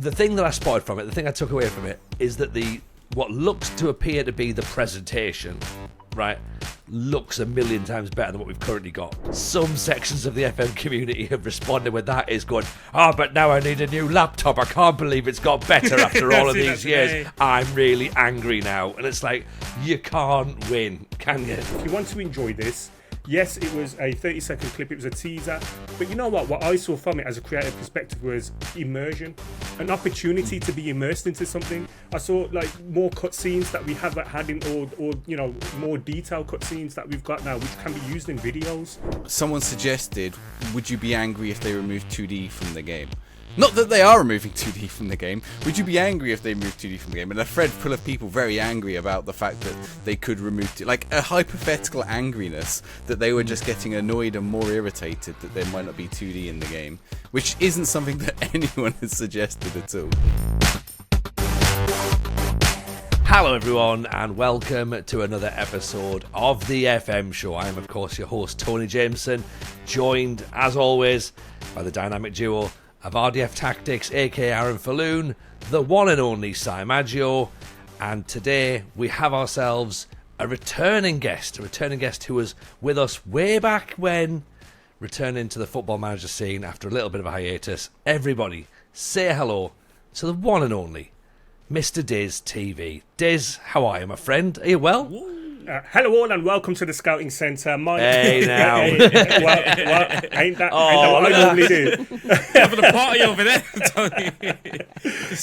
the thing that I spotted from it, the thing I took away from it, is that what looks to appear to be the presentation, right, looks a million times better than what we've currently got. Some sections of the FM community have responded with that is going, but now I need a new laptop. I can't believe it's got better after all of these years. I'm really angry now. And it's like, you can't win, can you? If you want to enjoy this, yes, it was a 30-second clip, it was a teaser, but you know what I saw from it as a creative perspective was immersion, an opportunity to be immersed into something. I saw like more cutscenes that we haven't had in, or you know, more detailed cutscenes that we've got now, which can be used in videos. Someone suggested, would you be angry if they removed 2D from the game? Not that they are removing 2D from the game. Would you be angry if they removed 2D from the game? And a thread full of people very angry about the fact that they could remove it. Like a hypothetical angriness that they were just getting annoyed and more irritated that there might not be 2D in the game, which isn't something that anyone has suggested at all. Hello everyone and welcome to another episode of the FM show. I am of course your host Tony Jameson, joined as always by the dynamic duo of RDF Tactics, aka Aaron Falloon, the one and only Maggio, and today we have ourselves a returning guest who was with us way back when, returning to the Football Manager scene after a little bit of a hiatus. Everybody, say hello to the one and only Mr Diz TV. Diz, how are you, my friend? Are you well? Hello all and welcome to the Scouting Centre. Hey now. Ain't that what I normally do? Having a party over there, Tony.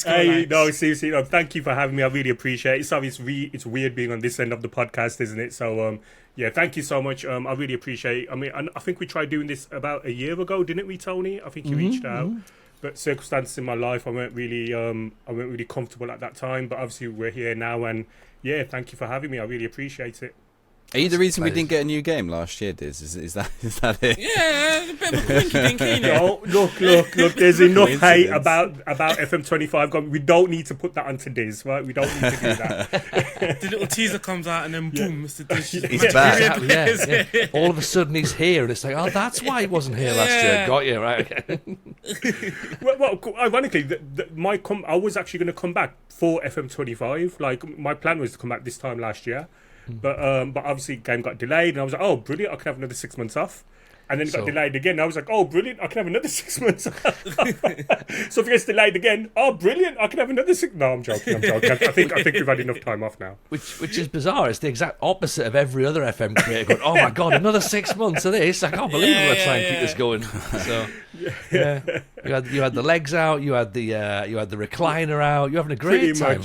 Hey, no, seriously, no, thank you for having me. I really appreciate it. Sorry, it's weird being on this end of the podcast, isn't it? So, yeah, thank you so much. I really appreciate it. I mean, I think we tried doing this about a year ago, didn't we, Tony? I think you reached out. But circumstances in my life, I weren't really comfortable at that time. But obviously, we're here now, and yeah, thank you for having me. I really appreciate it. Are you the reason we didn't get a new game last year, Diz? Is that it? Yeah, a bit of a quinky dink, you know. No, look. There's enough hate about FM25. We don't need to put that onto Diz, right? We don't need to do that. The little teaser comes out and then boom, Mr Diz. He's back. Yeah. All of a sudden he's here, and it's like, oh, that's why he wasn't here last year. Got you right. Okay. well, ironically, I was actually going to come back for FM25. Like my plan was to come back this time last year. But obviously the game got delayed and I was like, oh brilliant, I can have another 6 months off. And then it got delayed again. I was like, oh brilliant, I can have another 6 months off. So if it gets delayed again, oh brilliant, I can have another 6. No, I'm joking. I think we've had enough time off now. Which is bizarre. It's the exact opposite of every other FM creator going, oh my god, another 6 months of this. I can't believe we're trying to keep this going. So yeah. You had the legs out, you had the recliner out, you're having a great time.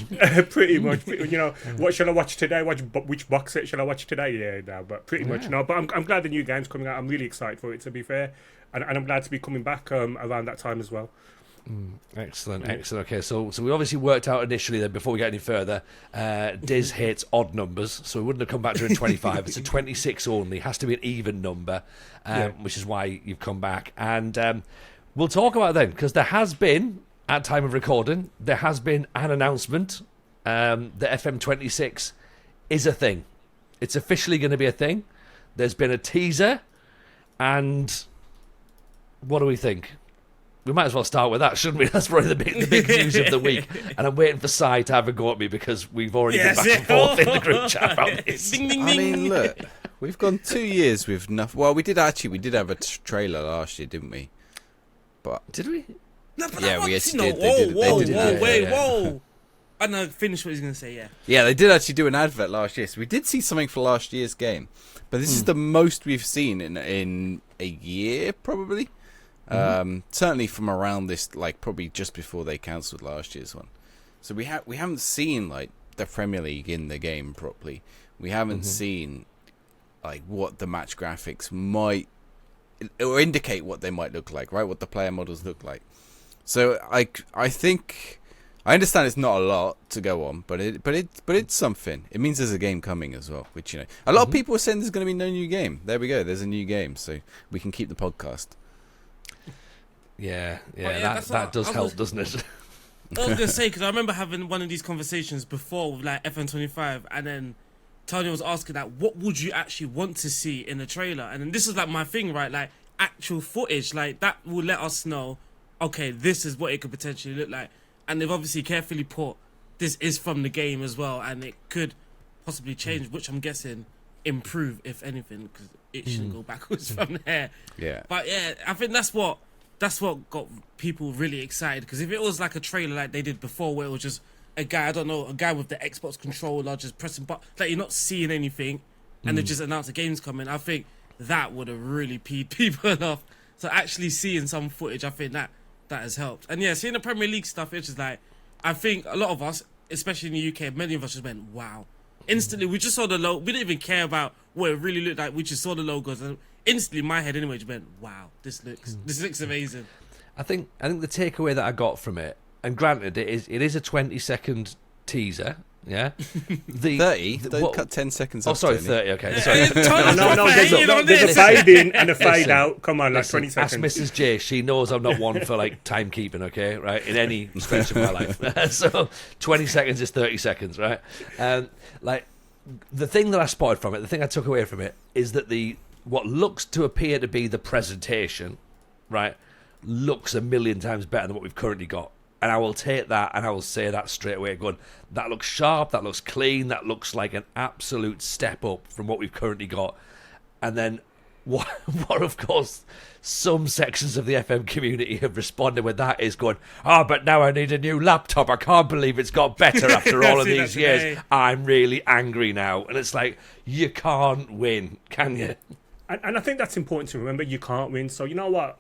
Pretty much. You know, what shall I watch today? Which box set shall I watch today? Yeah, no, but pretty much no. But I'm glad the new game's coming out. I'm really excited for it, to be fair, and I'm glad to be coming back around that time as well. Excellent. Okay, so we obviously worked out initially that before we get any further, Diz hates odd numbers, so we wouldn't have come back during 25. It's a 26 only. Has to be an even number, which is why you've come back. And we'll talk about it then, because there has been, at time of recording, there has been an announcement that FM26 is a thing. It's officially going to be a thing. There's been a teaser, and what do we think? We might as well start with that, shouldn't we? That's probably the big news of the week. And I'm waiting for Si to have a go at me because we've already been back and forth in the group chat about this. Ding, ding, ding. I mean, look, we've gone 2 years with nothing. Well, we did have a trailer last year, didn't we? But did we? No, but yeah, we actually did. Whoa. I know, finish what he's going to say, yeah. Yeah, they did actually do an advert last year. So we did see something for last year's game. But this is the most we've seen in a year, probably. Certainly from around this, like probably just before they cancelled last year's one. So we haven't seen like the Premier League in the game properly. We haven't seen like what the match graphics might or indicate what they might look like, right? What the player models look like. So I think I understand it's not a lot to go on, but it's something. It means there's a game coming as well, which, you know, a lot of people are saying there's going to be no new game. There we go. There's a new game, so we can keep the podcast. Yeah, that does help, doesn't it? I was going to say, because I remember having one of these conversations before with like FN25, and then Tony was asking that, what would you actually want to see in the trailer? And then this is like my thing, right? Like actual footage, like that will let us know, okay, this is what it could potentially look like. and they've obviously carefully put this is from the game as well, and it could possibly change, which I'm guessing improve if anything, because it shouldn't go backwards from there. Yeah. But yeah, I think that's what got people really excited, because if it was like a trailer like they did before, where it was just a guy with the Xbox controller just pressing buttons, like you're not seeing anything, and they just announced the game's coming, I think that would have really peed people off. So actually seeing some footage, I think that has helped. And yeah, seeing the Premier League stuff, it's just like, I think a lot of us, especially in the UK, many of us just went, wow. Instantly, we just saw the logo. We didn't even care about what it really looked like. We just saw the logos, and instantly, my head anyway just went, wow, this looks amazing. I think the takeaway that I got from it, and granted, it is a 20-second teaser. Yeah, 30. Don't cut 10 seconds off. Oh, sorry, Tony. 30. Okay, sorry. No. There's a fade in and a fade out. Come on, like 20 seconds. Ask Mrs. J. She knows I'm not one for like timekeeping. Okay, right? In any stretch of my life. So 20 seconds is 30 seconds, right? Like the thing that I spotted from it, the thing I took away from it, is that what looks to appear to be the presentation, right, looks a million times better than what we've currently got. And I will take that and I will say that straight away, going, that looks sharp, that looks clean, that looks like an absolute step up from what we've currently got. And then what of course, some sections of the FM community have responded with that is going, but now I need a new laptop. I can't believe it's got better after all of these years. I'm really angry now. And it's like, you can't win, can you? And I think that's important to remember. You can't win. So you know what?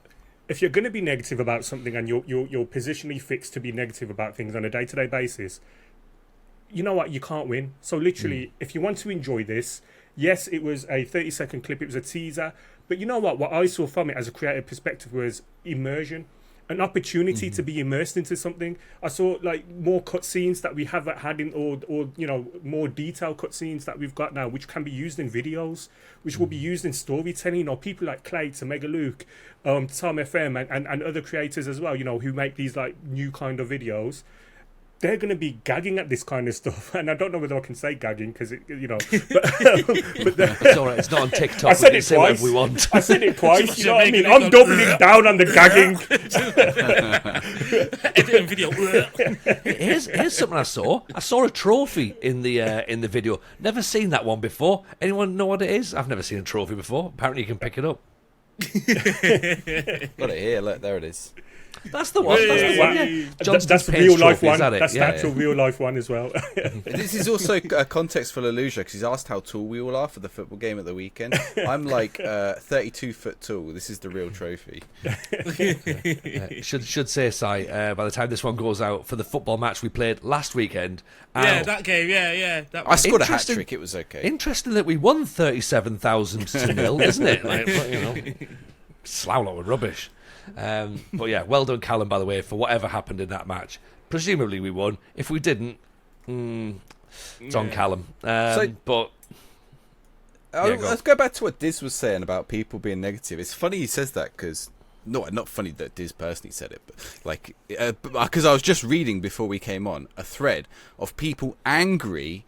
If you're going to be negative about something and you're positionally fixed to be negative about things on a day-to-day basis, you know what? You can't win. So literally, if you want to enjoy this, yes, it was a 30-second clip. It was a teaser. But you know what? What I saw from it as a creative perspective was immersion, an opportunity to be immersed into something. I saw like more cutscenes that we haven't had in, or you know, more detailed cutscenes that we've got now, which can be used in videos, which will be used in storytelling. You know, people like Clay, to Mega Luke, Tom FM, and other creators as well, you know, who make these like new kind of videos. They're going to be gagging at this kind of stuff. And I don't know whether I can say gagging because, you know. But it's all right. It's not on TikTok. I said it twice. We want. I said it twice. You know what I mean? I'm doubling down on the gagging. Editing video. Here's something I saw. I saw a trophy in the video. Never seen that one before. Anyone know what it is? I've never seen a trophy before. Apparently you can pick it up. Got it here. Look, there it is. That's the one. That's the real life one. That's the actual real life one as well. This is also a context for Leluja, because he's asked how tall we all are for the football game at the weekend. I'm like 32 foot tall. This is the real trophy. Should say, Si, by the time this one goes out, for the football match we played last weekend. Yeah, that game. Yeah. I scored a hat trick. It was okay. Interesting that we won 37,000 to 0, isn't it? Like, you know, slough lot of rubbish. But yeah, well done, Callum, by the way, for whatever happened in that match. Presumably we won. If we didn't, it's on Callum. But let's go back to what Diz was saying about people being negative. It's funny he says that, because not funny that Diz personally said it, but like because I was just reading before we came on a thread of people angry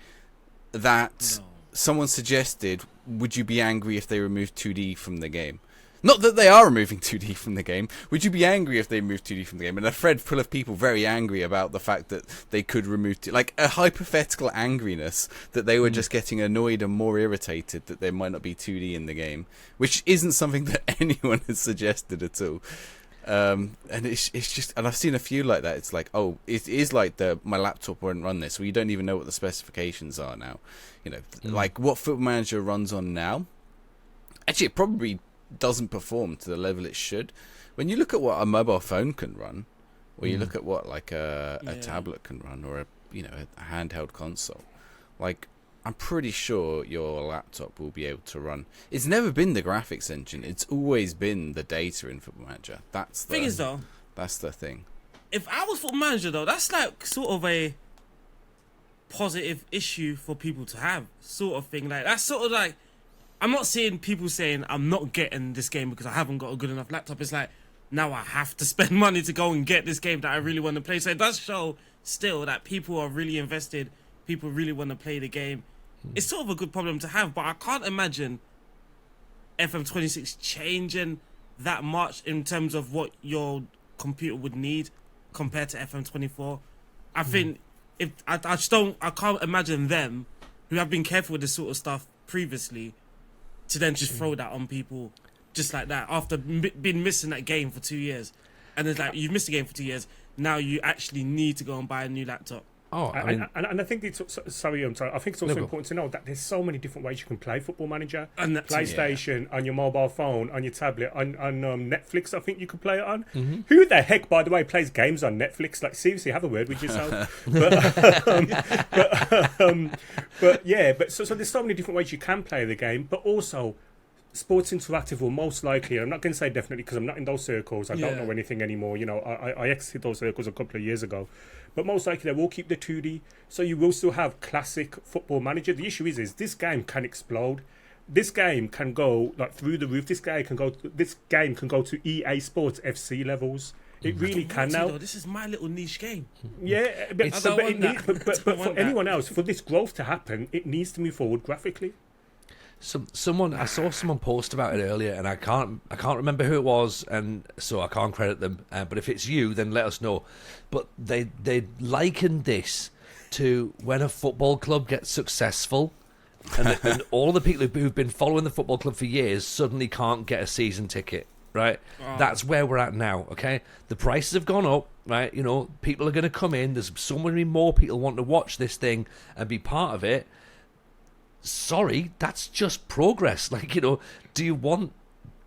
that someone suggested, would you be angry if they removed 2D from the game? Not that they are removing 2D from the game. Would you be angry if they removed 2D from the game? And a thread full of people very angry about the fact that they could remove... like, a hypothetical angriness that they were just getting annoyed and more irritated that there might not be 2D in the game, which isn't something that anyone has suggested at all. And it's just... and I've seen a few like that. It's like, oh, it is like my laptop won't run this. Well, you don't even know what the specifications are now. You know, like what Football Manager runs on now. Actually, it probably doesn't perform to the level it should. When you look at what a mobile phone can run, or you look at what like a tablet can run, or a handheld console, like I'm pretty sure your laptop will be able to run. It's never been the graphics engine. It's always been the data in Football Manager. That's the thing. That's the thing. If I was Football Manager though, that's like sort of a positive issue for people to have, sort of thing. Like that's sort of like, I'm not seeing people saying I'm not getting this game because I haven't got a good enough laptop. It's like, now I have to spend money to go and get this game that I really want to play. So it does show still that people are really invested. People really want to play the game. It's sort of a good problem to have, but I can't imagine FM26 changing that much in terms of what your computer would need compared to FM24. I think if I can't imagine them who have been careful with this sort of stuff previously to then just throw that on people just like that after been missing that game for 2 years, and it's like you've missed a game for 2 years. Now you actually need to go and buy a new laptop. Oh, I mean, and I think it's sorry. I think it's also important to know that there's so many different ways you can play Football Manager. And PlayStation, on your mobile phone, on your tablet, on Netflix. I think you can play it on. Who the heck, by the way, plays games on Netflix? Like, seriously, have a word with yourself. but so there's so many different ways you can play the game, but also. Sports Interactive will most likely, I'm not going to say definitely because I'm not in those circles, I don't know anything anymore, you know, I exited those circles a couple of years ago, but most likely they will keep the 2D, so you will still have classic Football Manager. The issue is this game can explode. This game can go like through the roof. This game can go to EA Sports FC levels. It really can now. This is my little niche game. Yeah, but for anyone else, for this growth to happen, it needs to move forward graphically. I saw someone post about it earlier, and I can't remember who it was, and so I can't credit them. But if it's you, then let us know. But they likened this to when a football club gets successful, and all the people who've been following the football club for years suddenly can't get a season ticket. Right, that's where we're at now. Okay, the prices have gone up. Right, you know, people are going to come in. There's so many more people want to watch this thing and be part of it. Sorry, that's just progress. Like, you know, do you want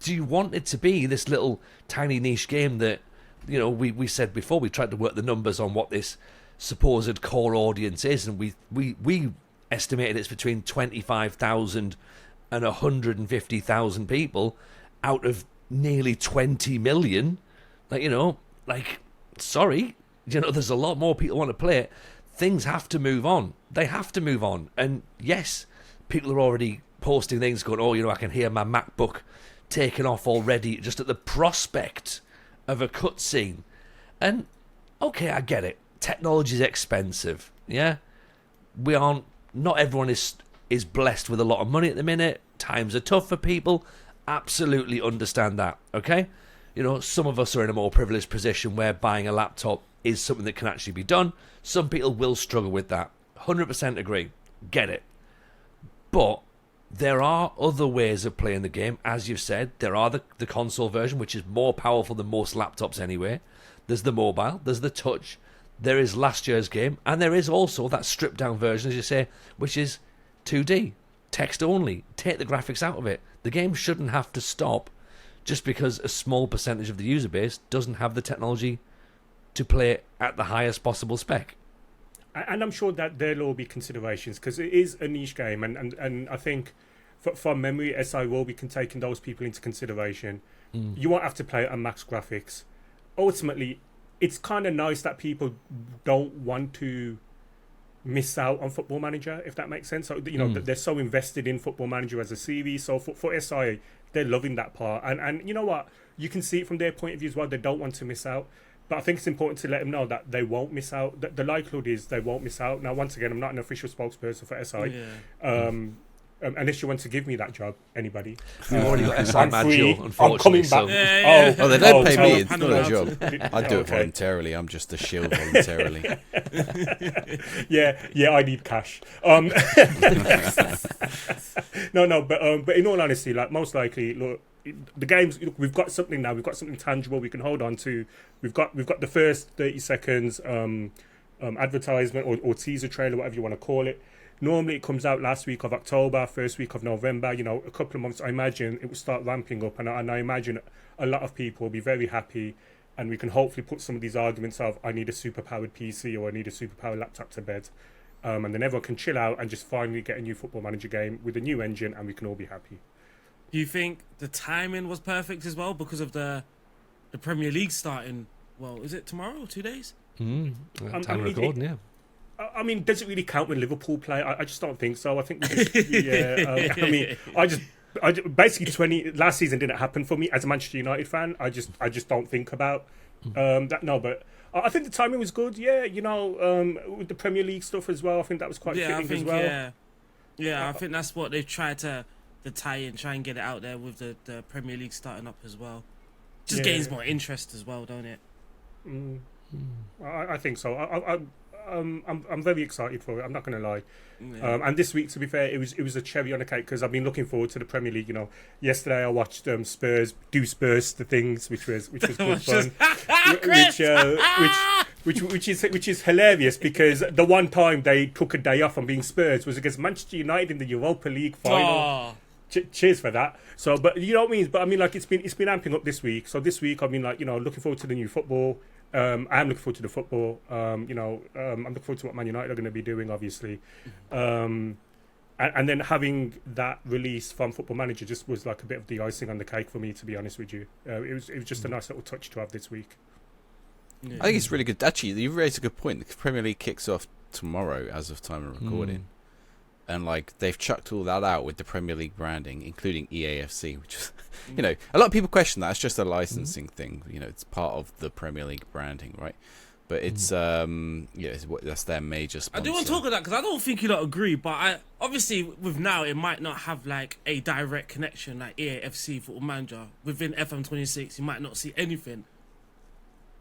it to be this little tiny niche game that, you know, we said before, we tried to work the numbers on what this supposed core audience is, and we estimated it's between 25,000 and 150,000 people out of nearly 20 million. Like, you know, like, sorry, you know, there's a lot more people want to play it. Things have to move on. They have to move on. And yes, people are already posting things going, oh, you know, I can hear my MacBook taking off already just at the prospect of a cutscene. And, okay, I get it. Technology is expensive, yeah? Not everyone is blessed with a lot of money at the minute. Times are tough for people. Absolutely understand that, okay? You know, some of us are in a more privileged position where buying a laptop is something that can actually be done. Some people will struggle with that. 100% agree. Get it. But there are other ways of playing the game. As you've said, there are the console version, which is more powerful than most laptops anyway. There's the mobile, there's the touch, there is last year's game, and there is also that stripped down version, as you say, which is 2D, text only. Take the graphics out of it. The game shouldn't have to stop just because a small percentage of the user base doesn't have the technology to play it at the highest possible spec. And I'm sure that there'll all be considerations because it is a niche game, and I think from memory, SI will be taking those people into consideration. You won't have to play it on max graphics. Ultimately, it's kind of nice that people don't want to miss out on Football Manager, if that makes sense. So, you know, they're so invested in Football Manager as a series. So for SI, they're loving that part. And you know what? You can see it from their point of view as well. They don't want to miss out. But I think it's important to let them know that they won't miss out. The likelihood is they won't miss out. Now, once again, I'm not an official spokesperson for SI. Yeah. Unless you want to give me that job, anybody. We've already got SI Maggio, unfortunately. I'm coming back. So. Oh, they don't pay me. It's not a job. I do it voluntarily. I'm just a shield voluntarily. Yeah, I need cash. No, but in all honesty, like most likely, look, the games. Look, we've got something now. We've got something tangible we can hold on to. We've got the first 30 seconds advertisement or teaser trailer, whatever you want to call it. Normally it comes out last week of October, first week of November, you know, a couple of months. I imagine it will start ramping up, and I imagine a lot of people will be very happy, and we can hopefully put some of these arguments of I need a super-powered PC or I need a super-powered laptop to bed, and then everyone can chill out and just finally get a new Football Manager game with a new engine, and we can all be happy. Do you think the timing was perfect as well because of the Premier League starting, well, is it tomorrow or 2 days? Time recording, yeah. I mean, does it really count when Liverpool play? I just don't think so. I think we just, I mean, I basically last season didn't happen for me as a Manchester United fan. I just don't think about that. No, but I think the timing was good. Yeah, you know, with the Premier League stuff as well. I think that was quite fitting as well. Yeah, I think that's what they've tried to tie in, try and get it out there with the Premier League starting up as well. Just gains more interest as well, don't it? I think so. I'm very excited for it. I'm not going to lie. Yeah. And this week, to be fair, it was a cherry on the cake because I've been looking forward to the Premier League. You know, yesterday I watched Spurs do Spurs the things, which was good fun. Which is hilarious because the one time they took a day off on being Spurs was against Manchester United in the Europa League final. Cheers for that. So, but you know what I mean. But I mean, like it's been amping up this week. So this week, I mean, like, you know, looking forward to the new football. I am looking forward to the football. I'm looking forward to what Man United are going to be doing, obviously. And then having that release from Football Manager just was like a bit of the icing on the cake for me, to be honest with you. It was just a nice little touch to have this week. Yeah. I think it's really good. Actually, you raised a good point. The Premier League kicks off tomorrow as of time of recording. And like they've chucked all that out with the Premier League branding, including EAFC, which is, you know, a lot of people question that. It's just a licensing thing. You know, it's part of the Premier League branding, right? But it's that's their major sponsor. I do want to talk about that because I don't think you don't agree. But obviously with now it might not have like a direct connection like EAFC Football Manager within FM26. You might not see anything,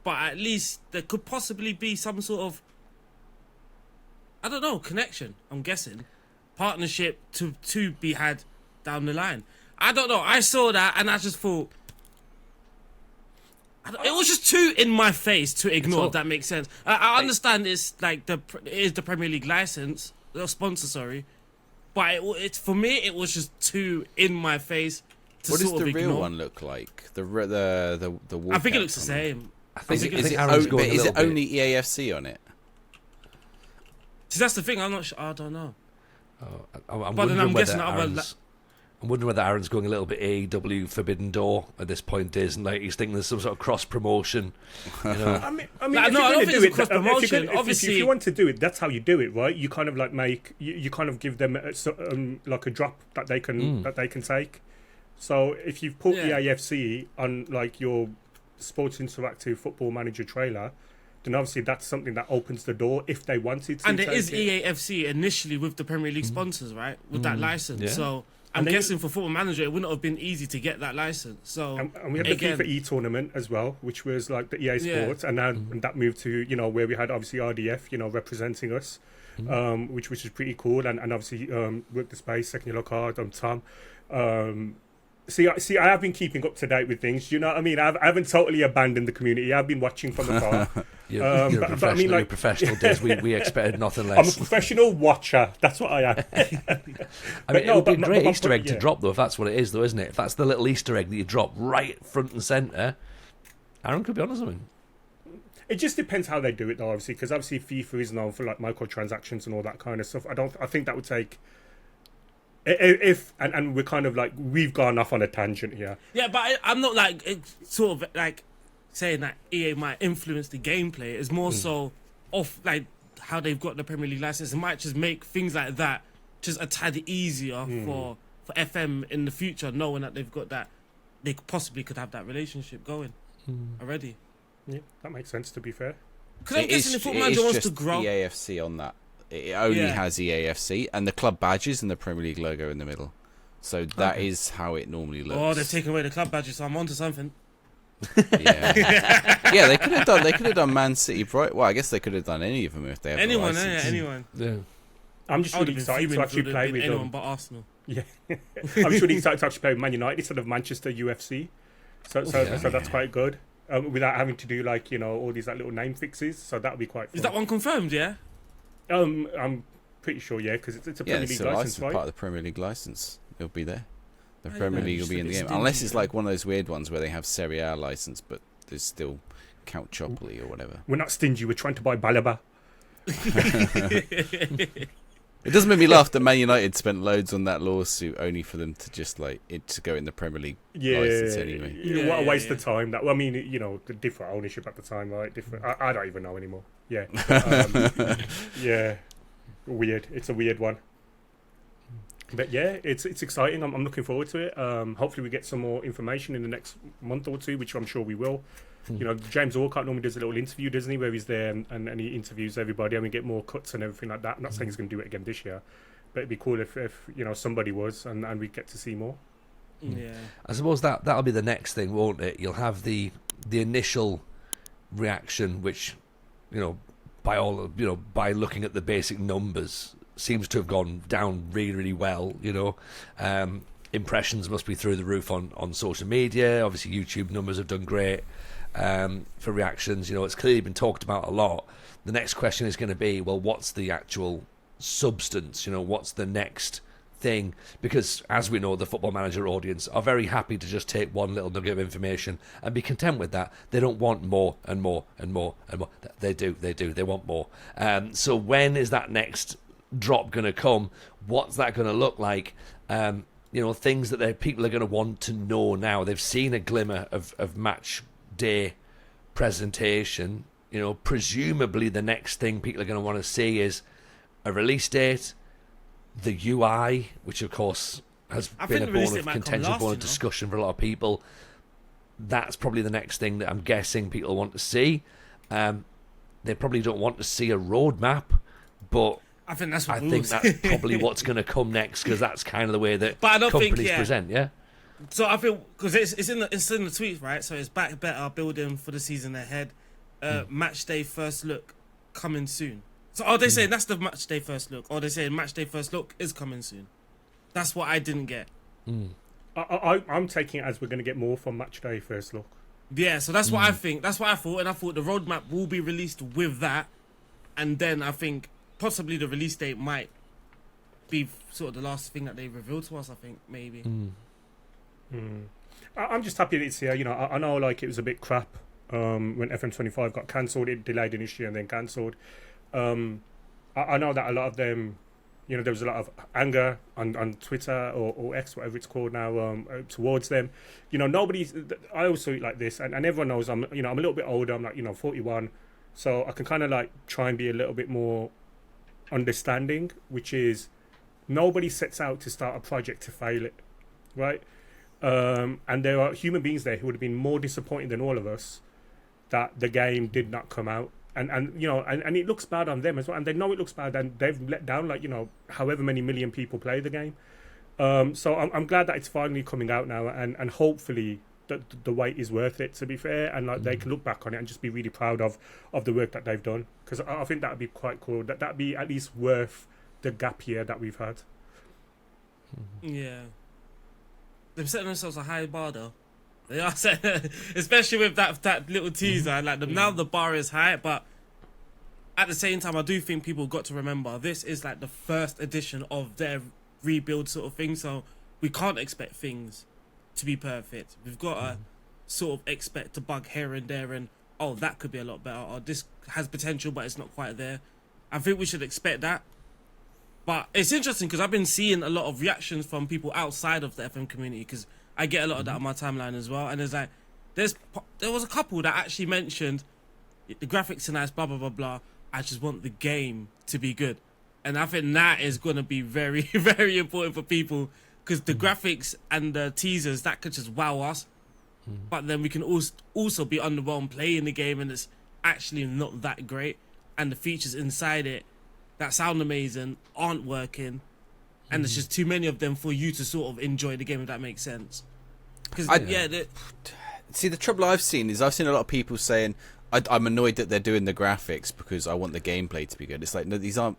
but at least there could possibly be some sort of, I don't know, connection. I'm guessing. Partnership to be had down the line. I don't know. I saw that and I just thought it was just too in my face to ignore. If that makes sense. I understand it's like it is the Premier League license, the sponsor, sorry, but it's for me it was just too in my face. What does the real one look like? The I think it looks the same. Is it only EAFC on it? See, that's the thing. I'm not sure. I don't know. I'm wondering whether Aaron's going a little bit AEW Forbidden Door at this point, and like he's thinking there's some sort of cross promotion. You know? I mean, I don't think it's cross promotion. Obviously, if you want to do it, that's how you do it, right? You kind of like you kind of give them like a drop that they can take. So if you've put EAFC on like your Sports Interactive Football Manager trailer, then obviously that's something that opens the door if they wanted to. And it is EAFC initially with the Premier League sponsors, right? With that license. Yeah. So I'm guessing for Football Manager, it wouldn't have been easy to get that license. So and we had the FIFA E tournament as well, which was like the EA Sports, and now that moved to, you know, where we had obviously RDF, you know, representing us, which is pretty cool, and obviously Work the Space, Second Yellow Card, Tom. See, I have been keeping up to date with things. Do you know what I mean? I haven't totally abandoned the community. I've been watching from afar. You're a professional, Diz. We expected nothing less. I'm a professional watcher. That's what I am. I mean, it would be a great Easter egg to drop, though, if that's what it is, though, isn't it? If that's the little Easter egg that you drop right front and centre, Aaron could be on something. It just depends how they do it, though, obviously, because obviously FIFA is known for like microtransactions and all that kind of stuff. I think that would take. And we're kind of like, we've gone off on a tangent here. Yeah, but I'm not like sort of like saying that EA might influence the gameplay. It's more so off like how they've got the Premier League license. It might just make things like that just a tad easier for FM in the future, knowing that they've got that, they possibly could have that relationship going already. Yeah, that makes sense, to be fair. Because I'm guessing if Football Manager wants to grow, EAFC on that. It only has EAFC and the club badges and the Premier League logo in the middle. So that is how it normally looks. Oh, they've taken away the club badges, so I'm onto something. Yeah, they could have done Man City, Bright. Well, I guess they could have done any of them if they have anyone. anyone. Yeah. I'm just really excited to actually play with anyone but Arsenal. Yeah, I'm just really excited to actually play with Man United instead of Manchester UFC. So that's quite good. Without having to do like, you know, all these like little name fixes. So that'll be quite fun. Is that one confirmed? Yeah. I'm pretty sure, because it's a Premier League license, right? Part of the Premier League license. It'll be there. The Premier League will be in the game, unless it's like one of those weird ones where they have Serie A license, but there's still Count Chopoli or whatever. We're not stingy. We're trying to buy Balaba. It doesn't make me laugh that Man United spent loads on that lawsuit only for them to just like it to go in the Premier League license anyway. What a waste of time. That, well, I mean, you know, the different ownership at the time, right? Different. I don't even know anymore. Yeah. Yeah. Weird. It's a weird one. But yeah, it's exciting. I'm looking forward to it. Hopefully we get some more information in the next month or two, which I'm sure we will. You know, James Walcott normally does a little interview, doesn't he, where he's there and he interviews everybody and we get more cuts and everything like that. I'm not saying he's going to do it again this year, but it'd be cool if you know, somebody was and we get to see more. Yeah, I suppose that'll be the next thing, won't it? You'll have the initial reaction, which, you know, by looking at the basic numbers, seems to have gone down really, really well. Impressions must be through the roof on social media. Obviously, YouTube numbers have done great for reactions. It's clearly been talked about a lot. The next question is going to be, well, what's the actual substance? What's the next thing? Because as we know, the Football Manager audience are very happy to just take one little nugget of information and be content with that. They don't want more and more and more and more. They do. They want more. So when is that next drop going to come? What's that going to look like? Things that people are going to want to know now. They've seen a glimmer of match day presentation. Presumably the next thing people are going to want to see is a release date, the UI, which of course has been a bone of contention, bone of discussion for a lot of people. That's probably the next thing that I'm guessing people want to see. They probably don't want to see a roadmap, but I think that's probably what's going to come next, because that's kind of the way that companies present. Yeah. So I feel, because it's in the tweet, right? So it's back better, building for the season ahead. Match day first look coming soon. So are they saying that's the match day first look, or are they saying match day first look is coming soon? That's what I didn't get. I'm taking it as we're going to get more from match day first look. Yeah, so that's what I think. That's what I thought, and I thought the roadmap will be released with that, and then I think possibly the release date might be sort of the last thing that they reveal to us. I think maybe. I'm just happy that it's here. I know like it was a bit crap when FM25 got cancelled. It delayed initially and then cancelled. I know that a lot of them, there was a lot of anger on Twitter or X, whatever it's called now, towards them. I also like this, and everyone knows I'm a little bit older. I'm like 41, so I can kind of like try and be a little bit more understanding, which is nobody sets out to start a project to fail it, right? And there are human beings there who would have been more disappointed than all of us that the game did not come out. And it looks bad on them as well, and they know it looks bad, and they've let down however many million people play the game. So I'm glad that it's finally coming out now, and hopefully the wait is worth it, to be fair, and they can look back on it and just be really proud of the work that they've done, because I think that would be quite cool. That'd be at least worth the gap year that we've had. Yeah, they're setting themselves a high bar though. They are setting, especially with that little teaser. Now the bar is high, but at the same time, I do think people got to remember this is like the first edition of their rebuild sort of thing. So we can't expect things to be perfect. We've got to sort of expect to bug here and there, and that could be a lot better, or this has potential but it's not quite there. I think we should expect that. But it's interesting because I've been seeing a lot of reactions from people outside of the FM community, because I get a lot of that on my timeline as well. And there was a couple that actually mentioned the graphics are nice, blah blah blah blah. I just want the game to be good, and I think that is going to be very very important for people, because the graphics and the teasers that could just wow us, but then we can also be underwhelmed playing the game and it's actually not that great, and the features inside it that sound amazing aren't working, and there's just too many of them for you to sort of enjoy the game, if that makes sense. See, the trouble I've seen is I've seen a lot of people saying I'm annoyed that they're doing the graphics because I want the gameplay to be good. It's like, no, these are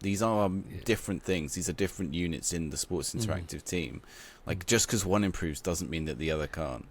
different things. These are different units in the Sports Interactive team. Like, just because one improves doesn't mean that the other can't.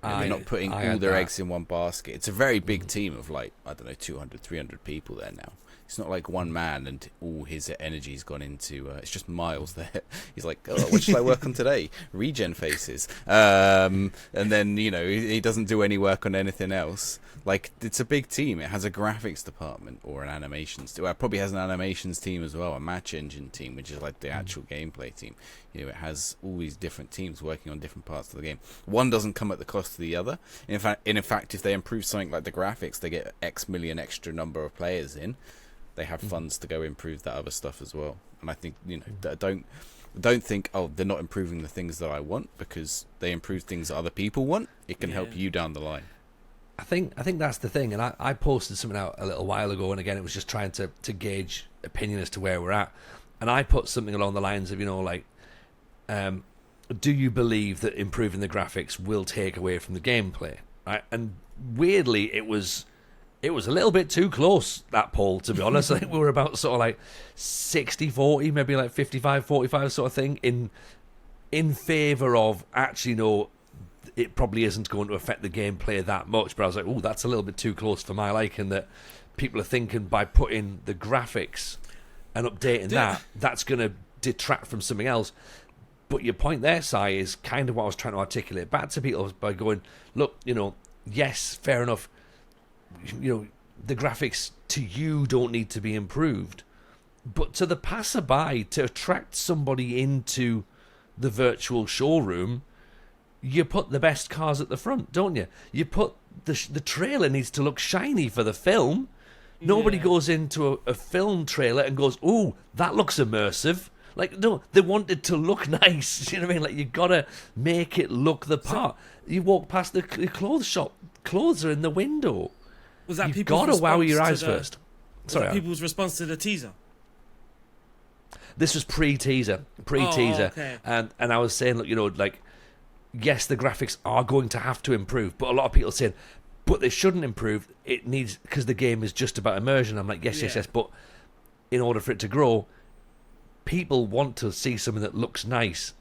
They're not putting all their eggs in one basket. It's a very big team of 200, 300 people there now. It's not like one man and all his energy's gone into... it's just Miles there. He's like, what should I work on today? Regen faces. And then, he doesn't do any work on anything else. Like, it's a big team. It has a graphics department or an animations team. Well, it probably has an animations team as well, a match engine team, which is like the actual gameplay team. It has all these different teams working on different parts of the game. One doesn't come at the cost of the other. In fact, if they improve something like the graphics, they get X million extra number of players in. They have funds to go improve that other stuff as well. And I think, don't think, they're not improving the things that I want, because they improve things that other people want. It can help you down the line. I think that's the thing, and I posted something out a little while ago, and again, it was just trying to gauge opinion as to where we're at. And I put something along the lines of, do you believe that improving the graphics will take away from the gameplay? Right? And weirdly, it was it was a little bit too close, that poll, to be honest. I think we were about sort of like 60-40, maybe like 55-45 sort of thing in favour of actually, no, it probably isn't going to affect the gameplay that much. But I was like, oh, that's a little bit too close for my liking, that people are thinking by putting the graphics and updating that's going to detract from something else. But your point there, Si, is kind of what I was trying to articulate back to people by going, look, yes, fair enough, the graphics to you don't need to be improved, but to the passerby, to attract somebody into the virtual showroom, you put the best cars at the front, don't you? You put the trailer needs to look shiny for the film. Nobody goes into a film trailer and goes, "Ooh, that looks immersive." Like, no, they want it to look nice. You know what I mean? Like, you gotta make it look the part. You walk past the clothes shop, clothes are in the window. Was that You've got to wow your eyes first. Sorry, was that people's response to the teaser? This was pre-teaser, okay. and I was saying, look, like, yes, the graphics are going to have to improve, but a lot of people are saying, but they shouldn't improve. It needs, because the game is just about immersion. I'm like, yes, but in order for it to grow, people want to see something that looks nice.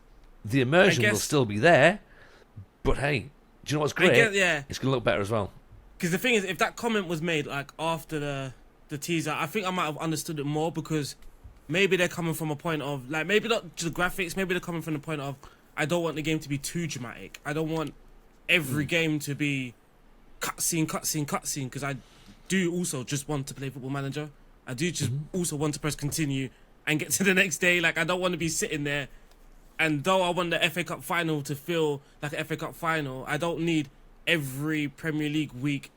The immersion will still be there, but hey, do you know what's great? It's going to look better as well. Because the thing is, if that comment was made like after the teaser, I think I might have understood it more, because maybe they're coming from a point of, like, maybe not just the graphics, maybe they're coming from the point of, I don't want the game to be too dramatic. I don't want every game to be cutscene, because I do also just want to play Football Manager. I do just also want to press continue and get to the next day. Like, I don't want to be sitting there, and though I want the FA Cup final to feel like an FA Cup final, I don't need every Premier League week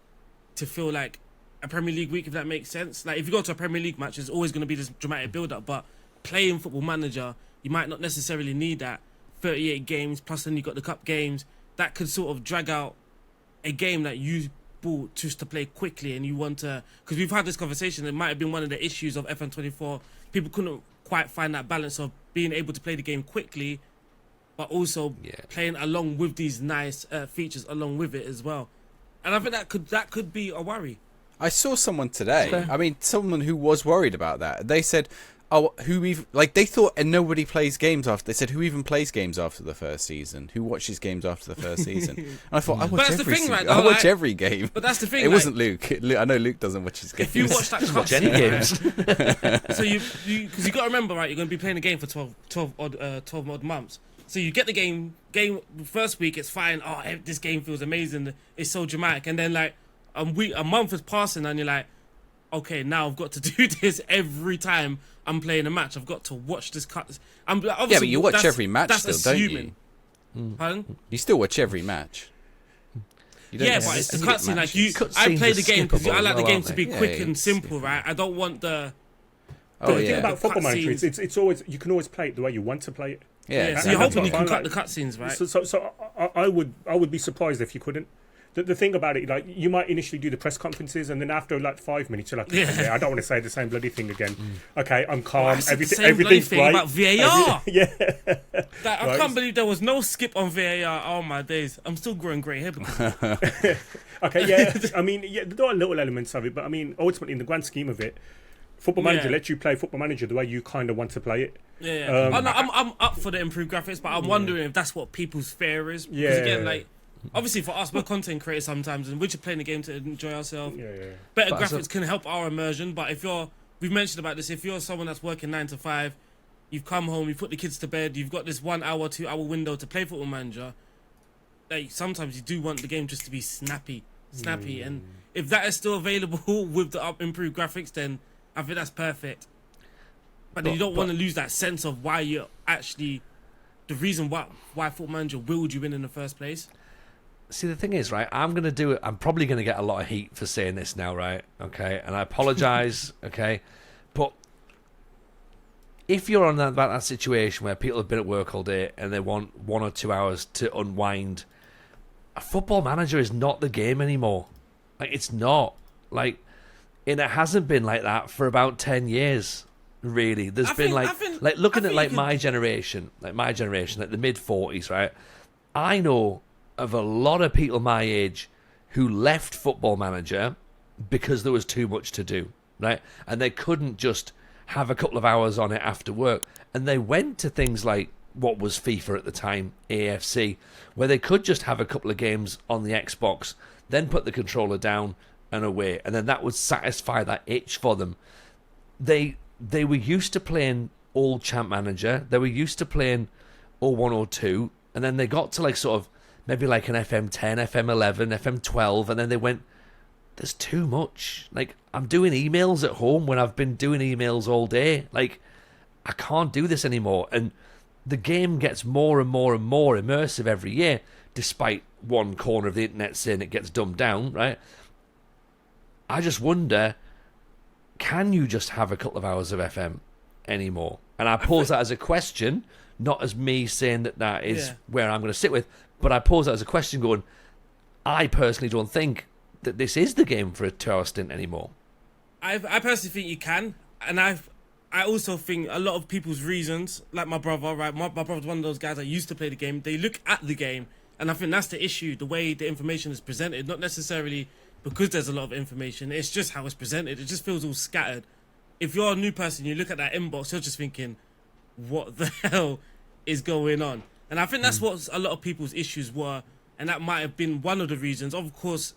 to feel like a Premier League week, if that makes sense. Like, if you go to a Premier League match, there's always going to be this dramatic build-up, but playing Football Manager, you might not necessarily need that. 38 games, plus then you got the cup games, that could sort of drag out a game that you bought just to play quickly, and you want to, because we've had this conversation, it might have been one of the issues of FM24, people couldn't quite find that balance of being able to play the game quickly, but also playing along with these nice features along with it as well. And I think that could be a worry. I saw someone today, someone who was worried about that. They said, they thought, and nobody plays games after. They said, who even plays games after the first season? Who watches games after the first season? And I thought, I watch every game. But that's the thing. It wasn't Luke. I know Luke doesn't watch his games. If you watch that cutscene, games. So because you got to remember, right? You're going to be playing a game for 12 odd months. So you get the game first week, it's fine. Oh, this game feels amazing. It's so dramatic. And then like a month is passing, and you're like, okay, now I've got to do this every time I'm playing a match. I've got to watch this cut. But you watch every match still, don't you? Pardon? You still watch every match. But it's the cutscene. Like I play the game because I like the game to be quick and simple, right? I don't want the. The thing about Football Manager, it's always, you can always play it the way you want to play it. Yeah, so you're hoping you can cut the cutscenes, right? So I would be surprised if you couldn't. The thing about it, like, you might initially do the press conferences, and then after like 5 minutes, you're like, okay, I don't want to say the same bloody thing again. Okay, I'm calm. Everything's great. About VAR. I can't believe there was no skip on VAR. Oh my days, I'm still growing grey hair because. Okay, I mean, there are little elements of it, but I mean, ultimately, in the grand scheme of it, Football Manager lets you play Football Manager the way you kind of want to play it. I'm up for the improved graphics, but I'm wondering if that's what people's fear is. Because again, like, obviously for us, we're content creators sometimes, and we're just playing the game to enjoy ourselves. Better graphics can help our immersion, but we've mentioned about this, if you're someone that's working 9 to 5, you've come home, you put the kids to bed, you've got this 1 hour, 2 hour window to play Football Manager, like, sometimes you do want the game just to be snappy, and if that is still available with the improved graphics, then I think that's perfect. But you don't want to lose that sense of why you're actually the reason why Football Manager willed you in the first place. See, the thing is, right, I'm going to do it. I'm probably going to get a lot of heat for saying this now, right? Okay, and I apologise, okay? But if you're on that situation where people have been at work all day and they want 1 or 2 hours to unwind, a Football Manager is not the game anymore. Like, it's not. Like, and it hasn't been like that for about 10 years, really. There's been looking at my generation, like the mid-40s, right? I know of a lot of people my age who left Football Manager because there was too much to do, right? And they couldn't just have a couple of hours on it after work. And they went to things like what was FIFA at the time, AFC, where they could just have a couple of games on the Xbox, then put the controller down and away, and then that would satisfy that itch for them. They were used to playing old Champ Manager, they were used to playing 0102, and then they got to like sort of maybe like an FM10, FM11, FM12, and then they went, there's too much. Like, I'm doing emails at home when I've been doing emails all day. Like, I can't do this anymore. And the game gets more and more and more immersive every year, despite one corner of the internet saying it gets dumbed down, right? I just wonder, can you just have a couple of hours of FM anymore? And I pose that as a question, not as me saying that is where I'm going to sit with, but I pose that as a question going, I personally don't think that this is the game for a 2-hour stint anymore. I personally think you can, and I also think a lot of people's reasons, like my brother, right? My brother's one of those guys that used to play the game. They look at the game, and I think that's the issue, the way the information is presented, not necessarily because there's a lot of information, it's just how it's presented. It just feels all scattered. If you're a new person, you look at that inbox, you're just thinking, what the hell is going on? And I think that's what a lot of people's issues were, and that might have been one of the reasons. Of course,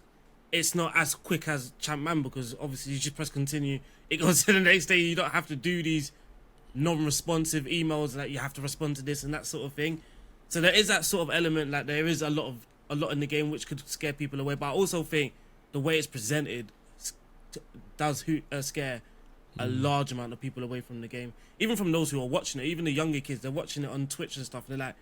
it's not as quick as Champ Man, because obviously you just press continue, it goes to the next day. You don't have to do these non-responsive emails that you have to respond to this and that sort of thing. So there is that sort of element, like there is a lot in the game which could scare people away. But I also think the way it's presented does scare a large amount of people away from the game. Even from those who are watching it, even the younger kids, they're watching it on Twitch and stuff. They're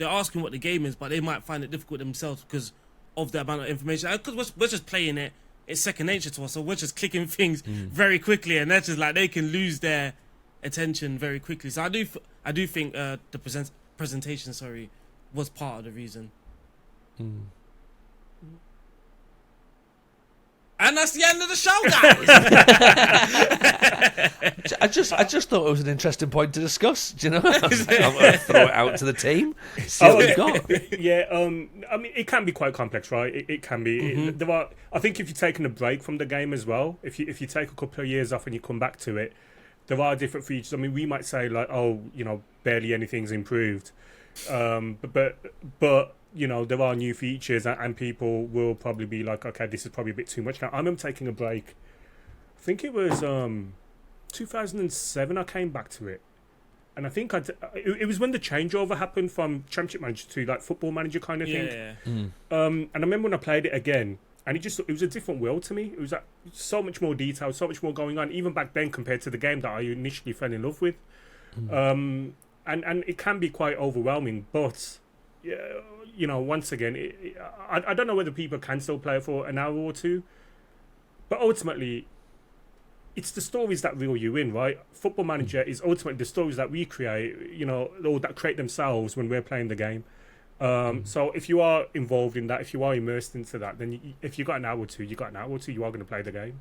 asking what the game is, but they might find it difficult themselves because of the amount of information. Because we're just playing it, it's second nature to us, so we're just clicking things very quickly, and that's just like they can lose their attention very quickly. So I do think the presentation, was part of the reason. And that's the end of the show, guys. I just thought it was an interesting point to discuss. Do you know? I'm going to throw it out to the team. See what we've got. Yeah, I mean, it can be quite complex, right? It can be. I think if you're taking a break from the game as well, if you take a couple of years off and you come back to it, there are different features. I mean, we might say like, barely anything's improved, but there are new features, and people will probably be like, okay, this is probably a bit too much. Now, I remember taking a break. I think it was 2007 I came back to it. And I think it was when the changeover happened from Championship Manager to like Football Manager kind of thing. Yeah. And I remember when I played it again, and it was a different world to me. It was like so much more detail, so much more going on, even back then compared to the game that I initially fell in love with. And it can be quite overwhelming, but once again, I don't know whether people can still play it for an hour or two, but ultimately, it's the stories that reel you in, right? Football Manager is ultimately the stories that we create, or that create themselves when we're playing the game. So if you are involved in that, if you are immersed into that, then if you got an hour or two, you are going to play the game.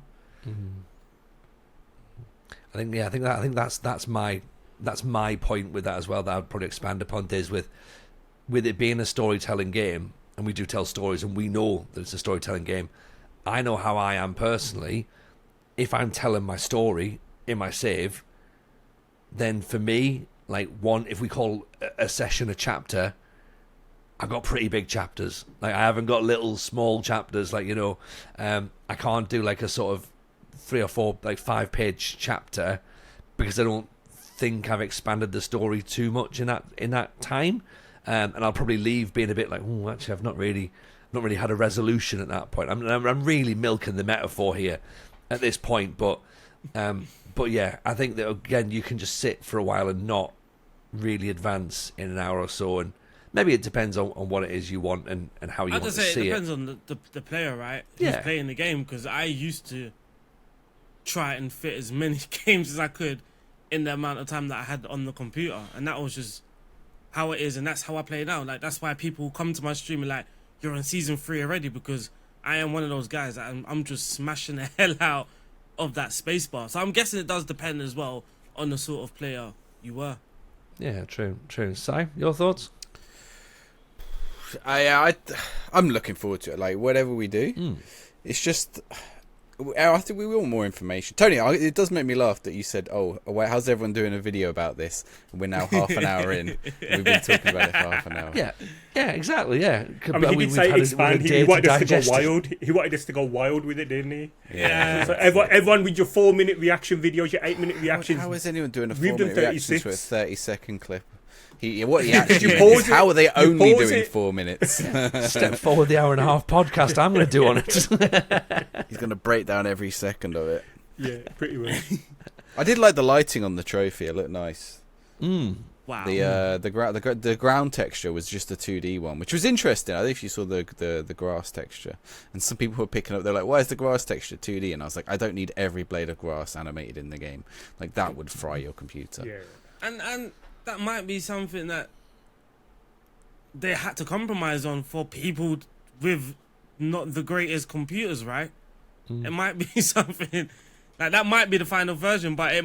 I think that's my point with that as well. That I'd probably expand upon is with it being a storytelling game, and we do tell stories, and we know that it's a storytelling game. I know how I am personally. If I'm telling my story in my save, then for me, like if we call a session a chapter, I've got pretty big chapters. Like I haven't got little small chapters. Like I can't do like a sort of 3 or 4 like 5-page chapter because I don't think I've expanded the story too much in that time. And I'll probably leave being a bit like, oh, actually, I've not really had a resolution at that point. I'm really milking the metaphor here at this point, but yeah, I think that again you can just sit for a while and not really advance in an hour or so, and maybe it depends on what it is you want and how you want to see it. It depends on the player, right? Who's playing the game, because I used to try and fit as many games as I could in the amount of time that I had on the computer, and that was just how it is, and that's how I play now. Like that's why people come to my stream and like, you're on season 3 already, because I am one of those guys that I'm just smashing the hell out of that spacebar. So I'm guessing it does depend as well on the sort of player you were. Yeah, true. Si, your thoughts? I'm looking forward to it. Like whatever we do, it's just I think we want more information. Tony, it does make me laugh that you said, "Oh, wait, how's everyone doing a video about this?" And we're now half an hour in. We've been talking about it for half an hour. Yeah, exactly. Yeah, I mean, he did say expand. He wanted us to go wild. He wanted us to go wild with it, didn't he? Yeah. So everyone with your 4-minute reaction videos, your 8-minute reactions. How is anyone doing a We've done 4-minute reaction to a 36. 30-second clip? What he actually meant is, how are they only doing 4 minutes? Step forward the hour-and-a-half podcast I'm going to do on it. He's going to break down every second of it. Yeah, pretty much. I did like the lighting on the trophy. It looked nice. Wow. The ground texture was just a 2D one, which was interesting. I think if you saw the grass texture, and some people were picking up, they're like, "Why is the grass texture 2D?" And I was like, "I don't need every blade of grass animated in the game. Like that would fry your computer." Yeah. And that might be something that they had to compromise on for people with not the greatest computers, right? It might be something like that might be the final version, but there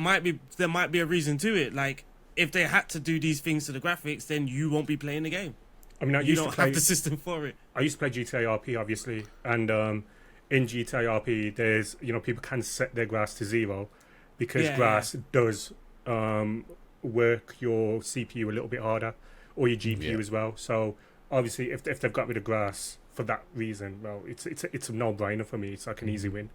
might be a reason to it. Like if they had to do these things to the graphics, then you won't be playing the game. I mean, You don't have the system for it. I used to play GTA RP, obviously, and in GTA RP, there's people can set their grass to 0 because grass does work your CPU a little bit harder, or your GPU as well. So obviously, if they've got rid of grass for that reason, well, it's a no-brainer for me. It's like an easy win.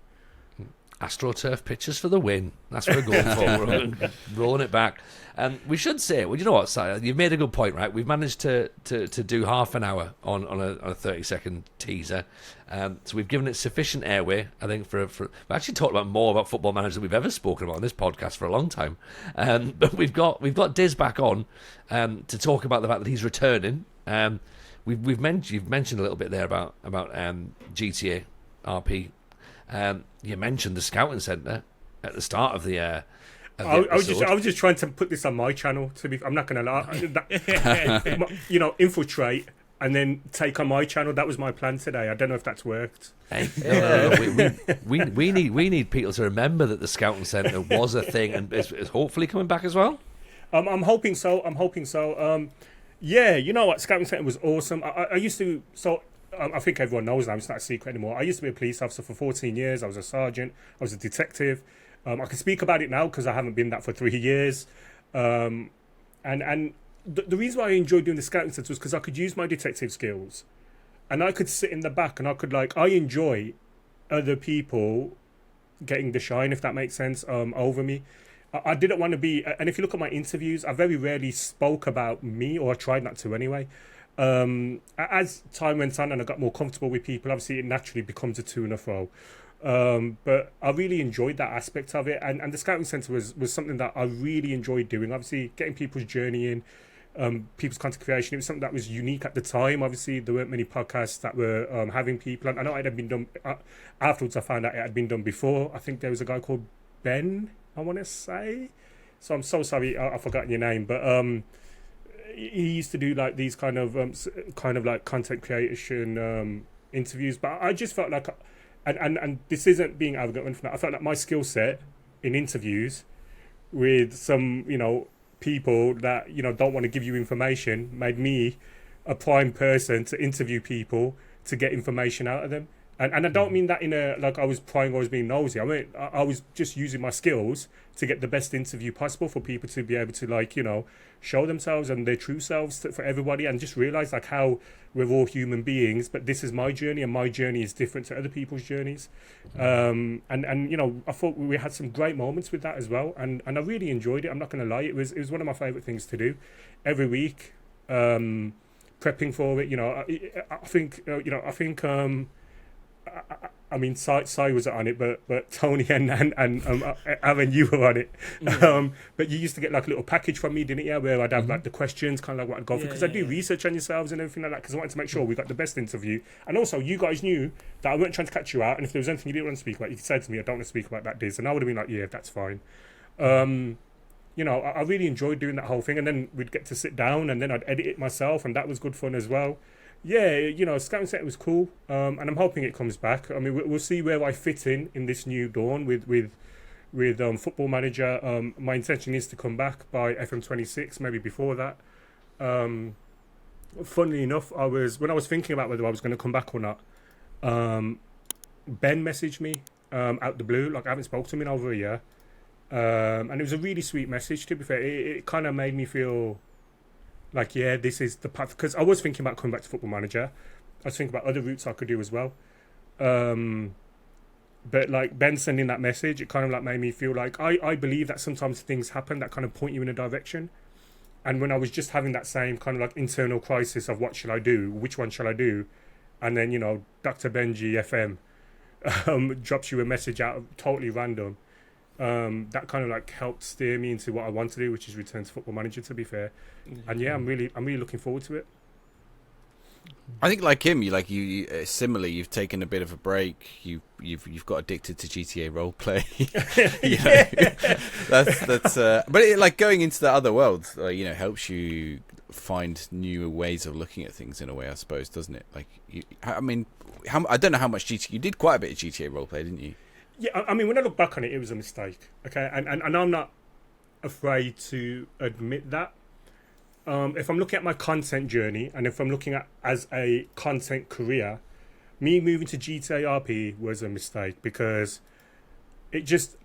AstroTurf pitches for the win. That's what we're going for. We're rolling it back. And we should say, well, you know what, Si? You've made a good point, right? We've managed to do half an hour on a 30-second teaser. So we've given it sufficient airway, I think, for we've actually talked about more about Football Manager than we've ever spoken about on this podcast for a long time. But we've got Diz back on to talk about the fact that he's returning. You've mentioned a little bit there about GTA RP. You mentioned the scouting centre at the start of the. I was just trying to put this on my channel. I'm not going to lie. Infiltrate and then take on my channel. That was my plan today. I don't know if that's worked. Hey, no. We need people to remember that the scouting centre was a thing and is hopefully coming back as well. I'm hoping so. Yeah, you know what? Scouting centre was awesome. I used to. So I think everyone knows now. It's not a secret anymore. I used to be a police officer for 14 years. I was a sergeant. I was a detective. I can speak about it now because I haven't been that for 3 years. And the reason why I enjoyed doing the scouting centre was because I could use my detective skills, and I could sit in the back and I enjoy other people getting the shine, if that makes sense, over me. I didn't want to be, and if you look at my interviews, I very rarely spoke about me, or I tried not to anyway. As time went on and I got more comfortable with people, obviously it naturally becomes a to and a fro. But I really enjoyed that aspect of it, and the scouting centre was something that I really enjoyed doing. Obviously, getting people's journey in, people's content creation. It was something that was unique at the time. Obviously, there weren't many podcasts that were having people. I know it had been done afterwards. I found out it had been done before. I think there was a guy called Ben, I want to say. So I'm so sorry, I've forgotten your name, but he used to do like these kind of like content creation interviews. But I just felt like, and this isn't being arrogant or anything, I felt like my skill set in interviews with some people that don't want to give you information made me a prime person to interview people to get information out of them. And I don't mean that in a like I was prying or I was being nosy. I mean I was just using my skills to get the best interview possible for people to be able to show themselves and their true selves for everybody, and just realize like how we're all human beings, but this is my journey and my journey is different to other people's journeys. And I thought we had some great moments with that as well, and I really enjoyed it. I'm not going to lie, it was one of my favorite things to do every week. Prepping for it, I think I mean, Si was on it, but Tony and Aaron, you were on it. Mm-hmm. But you used to get like a little package from me, didn't you? Where I'd have like the questions, kind of like what I'd go for, because I do research on yourselves and everything like that. Because I wanted to make sure we got the best interview, and also you guys knew that I weren't trying to catch you out. And if there was anything you didn't want to speak about, you could say to me, "I don't want to speak about that, Diz," and I would have been like, "Yeah, that's fine." I really enjoyed doing that whole thing, and then we'd get to sit down, and then I'd edit it myself, and that was good fun as well. Yeah, Scouting Centre was cool, and I'm hoping it comes back. I mean, we'll see where I fit in this new dawn with Football Manager. My intention is to come back by FM26, maybe before that. Funnily enough, when I was thinking about whether I was going to come back or not, Ben messaged me out the blue. Like, I haven't spoken to him in over a year. And it was a really sweet message, to be fair. It kind of made me feel like, yeah, this is the path. Because I was thinking about coming back to Football Manager. I was thinking about other routes I could do as well. But like Ben sending that message, it kind of like made me feel like I believe that sometimes things happen that kind of point you in a direction. And when I was just having that same kind of like internal crisis of what shall I do, which one shall I do, and then, you know, Dr. Benji FM drops you a message out of totally random. That kind of like helped steer me into what I want to do, which is return to Football Manager, to be fair. And yeah, I'm really looking forward to it. I think like him, you similarly, you've taken a bit of a break. You've got addicted to GTA roleplay. That's but it, like going into the other world, you know, helps you find new ways of looking at things in a way, I suppose, doesn't it? Like, I mean, I don't know how much GTA you did. Quite a bit of GTA roleplay, didn't you? Yeah, I mean, when I look back on it, it was a mistake. Okay, and I'm not afraid to admit that. If I'm looking at my content journey, and if I'm looking at as a content career, me moving to GTA RP was a mistake, because it just,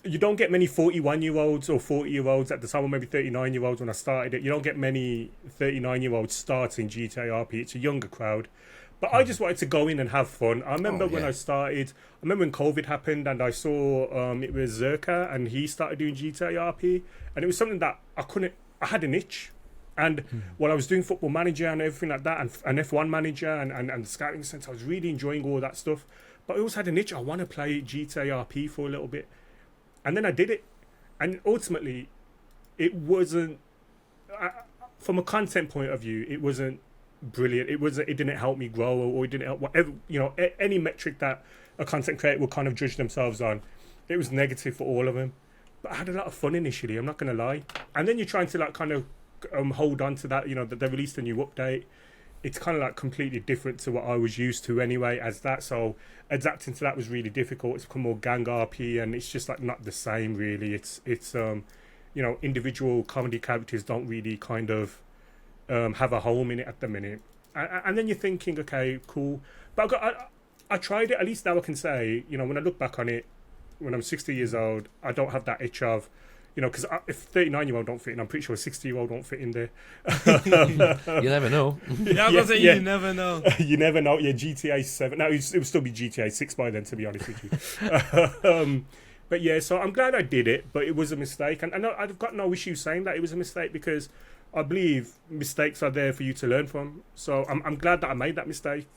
you don't get many 41-year-olds or 40-year-olds at the time, or maybe 39-year-olds when I started it. You don't get many 39-year-olds starting GTA RP. It's a younger crowd. But I just wanted to go in and have fun. I remember when I started, I remember when COVID happened, and I saw it was Zerka, and he started doing GTA RP, and it was something that I had an itch. And while I was doing Football Manager and everything like that, and F1 Manager and the Scouting Centre, I was really enjoying all that stuff. But I also had an itch. I want to play GTA RP for a little bit. And then I did it. And ultimately, it wasn't, from a content point of view, it wasn't brilliant. It didn't help me grow, or it didn't help whatever, you know, any metric that a content creator will kind of judge themselves on. It was negative for all of them. But I had a lot of fun initially, I'm not going to lie. And then you're trying to like kind of hold on to that, you know, that they released a new update. It's kind of like completely different to what I was used to anyway as that. So adapting to that was really difficult. It's become more gang RP, and it's just like not the same really. It's you know, individual comedy characters don't really kind of have a home in it at the minute. And then you're thinking, okay, cool. But I tried it. At least now I can say, you know, when I look back on it, when I'm 60 years old, I don't have that itch of, you know, because if 39-year-old don't fit in, I'm pretty sure a 60-year-old won't fit in there. You never know. Yeah, I was saying, you never know. You never know. Yeah, GTA 7. No, it would still be GTA 6 by then, to be honest with you. But yeah, so I'm glad I did it, but it was a mistake. And I've got no issue saying that it was a mistake, because I believe mistakes are there for you to learn from. So I'm glad that I made that mistake.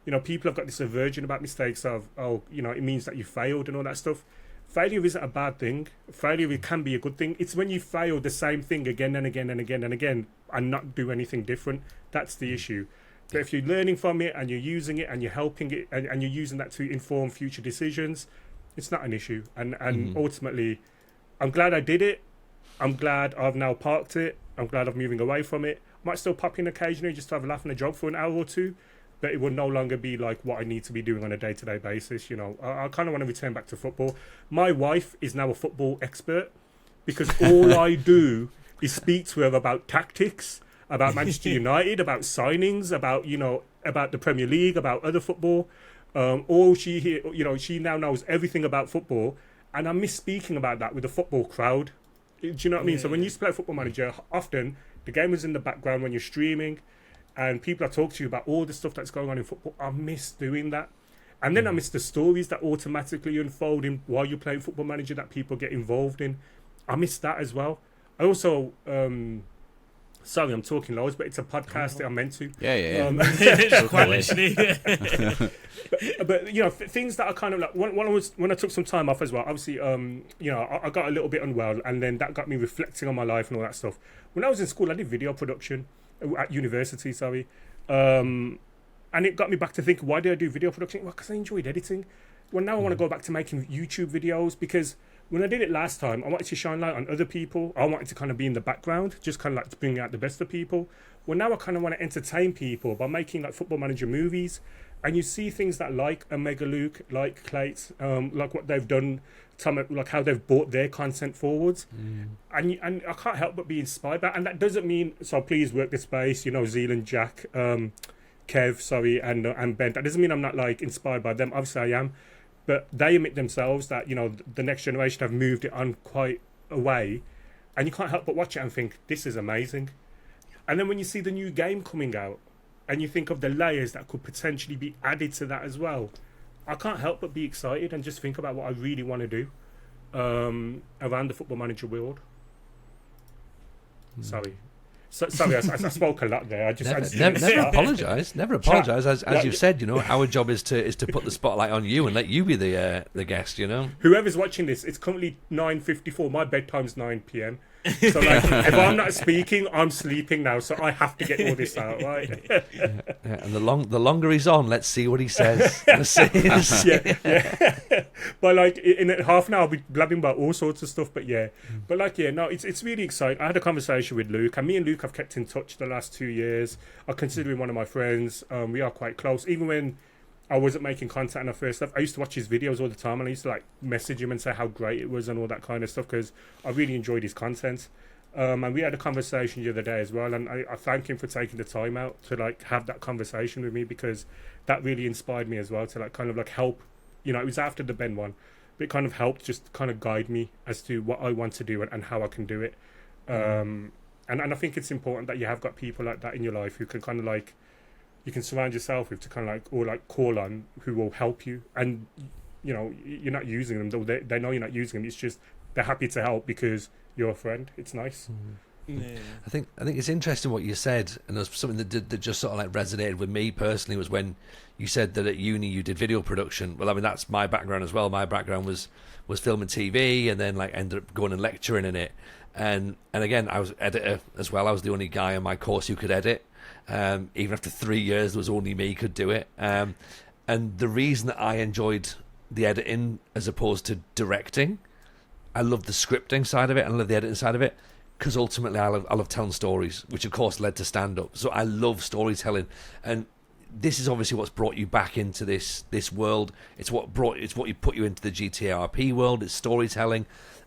You know, people have got this aversion about mistakes of, oh, you know, it means that you failed and all that stuff. Failure isn't a bad thing. Failure can be a good thing. It's when you fail the same thing again and again and again and again and not do anything different. That's the issue. But if you're learning from it and you're using it and you're helping it and you're using that to inform future decisions, it's not an issue. And ultimately, I'm glad I did it. I'm glad I've now parked it. I'm glad I'm moving away from it. Might still pop in occasionally just to have a laugh and a joke for an hour or two. But it will no longer be like what I need to be doing on a day-to-day basis. You know, I kind of want to return back to football. My wife is now a football expert, because all I do is speak to her about tactics, about Manchester United, about signings, about, you know, about the Premier League, about other football. All she now knows everything about football, and I miss speaking about that with the football crowd. Do you know what I mean? So when you used to play Football Manager, often the game was in the background when you're streaming, and people are talking to you about all the stuff that's going on in football. I miss doing that. And then I miss the stories that automatically unfold while you're playing Football Manager that people get involved in. I miss that as well. I also, sorry, I'm talking loads, but it's a podcast that I'm meant to. Yeah. Quite literally. But you know, things that are kind of like, when I took some time off as well, obviously, you know, I got a little bit unwell, and then that got me reflecting on my life and all that stuff. When I was in school, I did video production at university, and it got me back to think, why did I do video production? Well, because I enjoyed editing. Well, now I want to go back to making YouTube videos, because when I did it last time, I wanted to shine light on other people. I wanted to kind of be in the background, just kind of like to bring out the best of people. Well, now I kind of want to entertain people by making like Football Manager movies. And you see things that like Omega Luke, like Clates, like what they've done, like how they've brought their content forwards. And I can't help but be inspired by that. And that doesn't mean, so please work the space, you know, Zealand Jack, Kev, sorry, and Ben. That doesn't mean I'm not like inspired by them. Obviously, I am, but they admit themselves that the next generation have moved it on quite a way, and you can't help but watch it and think this is amazing. And then when you see the new game coming out, and you think of the layers that could potentially be added to that as well, I can't help but be excited and just think about what I really want to do around the Football Manager world. Sorry, I spoke a lot there. I just never apologise. Never apologise. As you said, our job is to put the spotlight on you and let you be the guest. Whoever's watching this, it's currently 9:54. My bedtime's 9 p.m. So like, if I'm not speaking, I'm sleeping now. So I have to get all this out, right? Yeah, and the longer he's on, let's see what he says. Yeah. But like in half an hour, I'll be blabbing about all sorts of stuff. But it's really exciting. I had a conversation with Luke, and me and Luke have kept in touch the last 2 years. I consider him one of my friends. We are quite close. Even when I wasn't making content and I first left, I used to watch his videos all the time, and I used to like message him and say how great it was and all that kind of stuff, because I really enjoyed his content. And we had a conversation the other day as well, and I thank him for taking the time out to like have that conversation with me, because that really inspired me as well to like kind of like help. It was after the Ben one, but it kind of helped just kind of guide me as to what I want to do and how I can do it. And I think it's important that you have got people like that in your life who can kind of like, you can surround yourself with, to kind of like, or like call on, who will help you. And you're not using them, they know you're not using them. It's just they're happy to help because you're a friend. It's nice. Yeah. I think it's interesting what you said, and there's something that just sort of like resonated with me personally, was when you said that at uni you did video production. Well, I mean, that's my background as well. My background was film and TV, and then like ended up going and lecturing in it. And again, I was editor as well. I was the only guy on my course who could edit. Even after 3 years, there was only me could do it. And the reason that I enjoyed the editing as opposed to directing, I love the scripting side of it and I love the editing side of it, because ultimately I love telling stories, which of course led to stand-up. So I love storytelling, and this is obviously what's brought you back into this world. It's what you put you into the GTRP world. It's storytelling,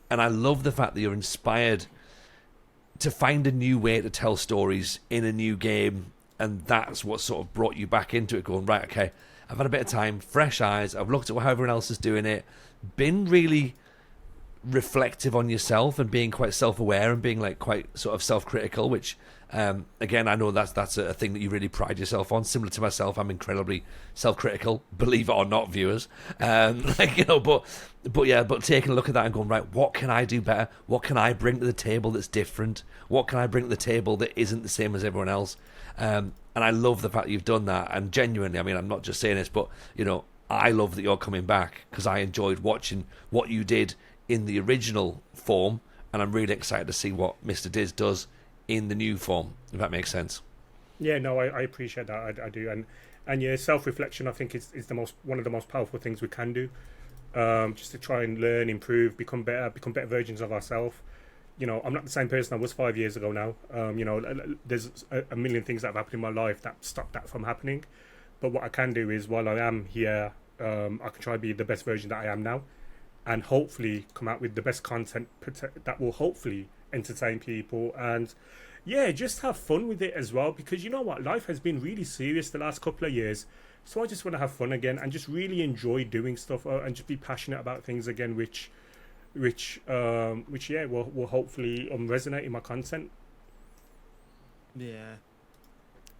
and I love the fact that you're inspired to find a new way to tell stories in a new game, and that's what sort of brought you back into it, going, right, okay, I've had a bit of time, fresh eyes, I've looked at how everyone else is doing it, been really reflective on yourself and being quite self-aware and being like quite sort of self-critical, which again, I know that's a thing that you really pride yourself on. Similar to myself, I'm incredibly self-critical, believe it or not, viewers. But taking a look at that and going, right, what can I do better? What can I bring to the table that's different? What can I bring to the table that isn't the same as everyone else? And I love the fact that you've done that. And genuinely, I mean, I'm not just saying this, but I love that you're coming back, because I enjoyed watching what you did in the original form, and I'm really excited to see what Mr Diz does in the new form, if that makes sense. Yeah, no, I appreciate that. I do, and yeah, self-reflection I think is one of the most powerful things we can do, just to try and learn, improve, become better versions of ourselves. I'm not the same person I was 5 years ago now. There's a million things that have happened in my life that stopped that from happening, but what I can do is, while I am here, I can try to be the best version that I am now, and hopefully come out with the best content that will hopefully entertain people, and just have fun with it as well, because you know what, life has been really serious the last couple of years, so I just want to have fun again and just really enjoy doing stuff, and just be passionate about things again, which will hopefully resonate in my content. Yeah,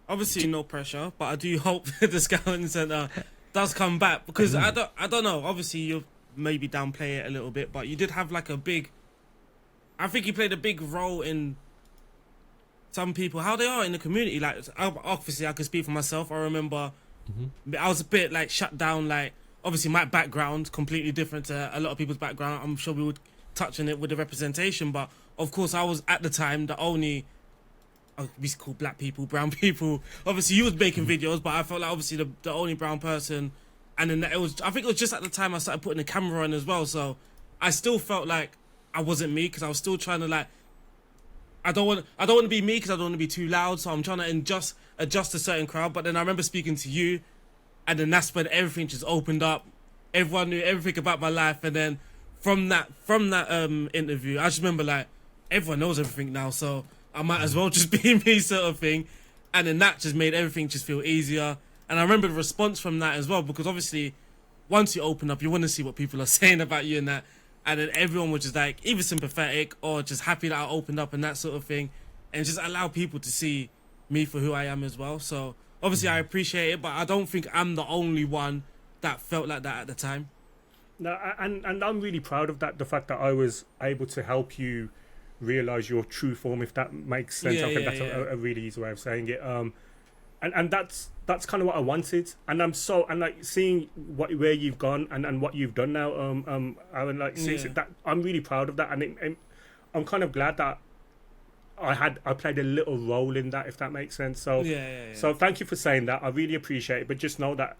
obviously no pressure, but I do hope the Scouting Centre does come back, because I don't know, obviously you'll maybe downplay it a little bit, but you did have like I think you played a big role in some people, how they are in the community. Like, obviously I could speak for myself. I remember I was a bit like shut down, like obviously my background completely different to a lot of people's background. I'm sure we would touch on it with the representation, but of course I was at the time the only, we used to call black people, brown people. Obviously you was making videos, but I felt like obviously the only brown person. And then I think it was just at the time I started putting the camera on as well. So I still felt like I wasn't me, because I was still trying to like, I don't want to be me because I don't want to be too loud. So I'm trying to adjust a certain crowd. But then I remember speaking to you, and then that's when everything just opened up. Everyone knew everything about my life. And then from that interview, I just remember like, everyone knows everything now. So I might as well just be me, sort of thing. And then that just made everything just feel easier. And I remember the response from that as well, because obviously once you open up, you want to see what people are saying about you and that. And then everyone was just like either sympathetic or just happy that I opened up and that sort of thing. And just allow people to see me for who I am as well. So obviously I appreciate it, but I don't think I'm the only one that felt like that at the time. No, and I'm really proud of that. The fact that I was able to help you realize your true form, if that makes sense. I think that's a really easy way of saying it. And that's kind of what I wanted. And I'm so, and like seeing where you've gone and what you've done now, Aaron, like seriously, that I'm really proud of that. And I'm kind of glad that I played a little role in that, if that makes sense. So so thank you for saying that. I really appreciate it. But just know that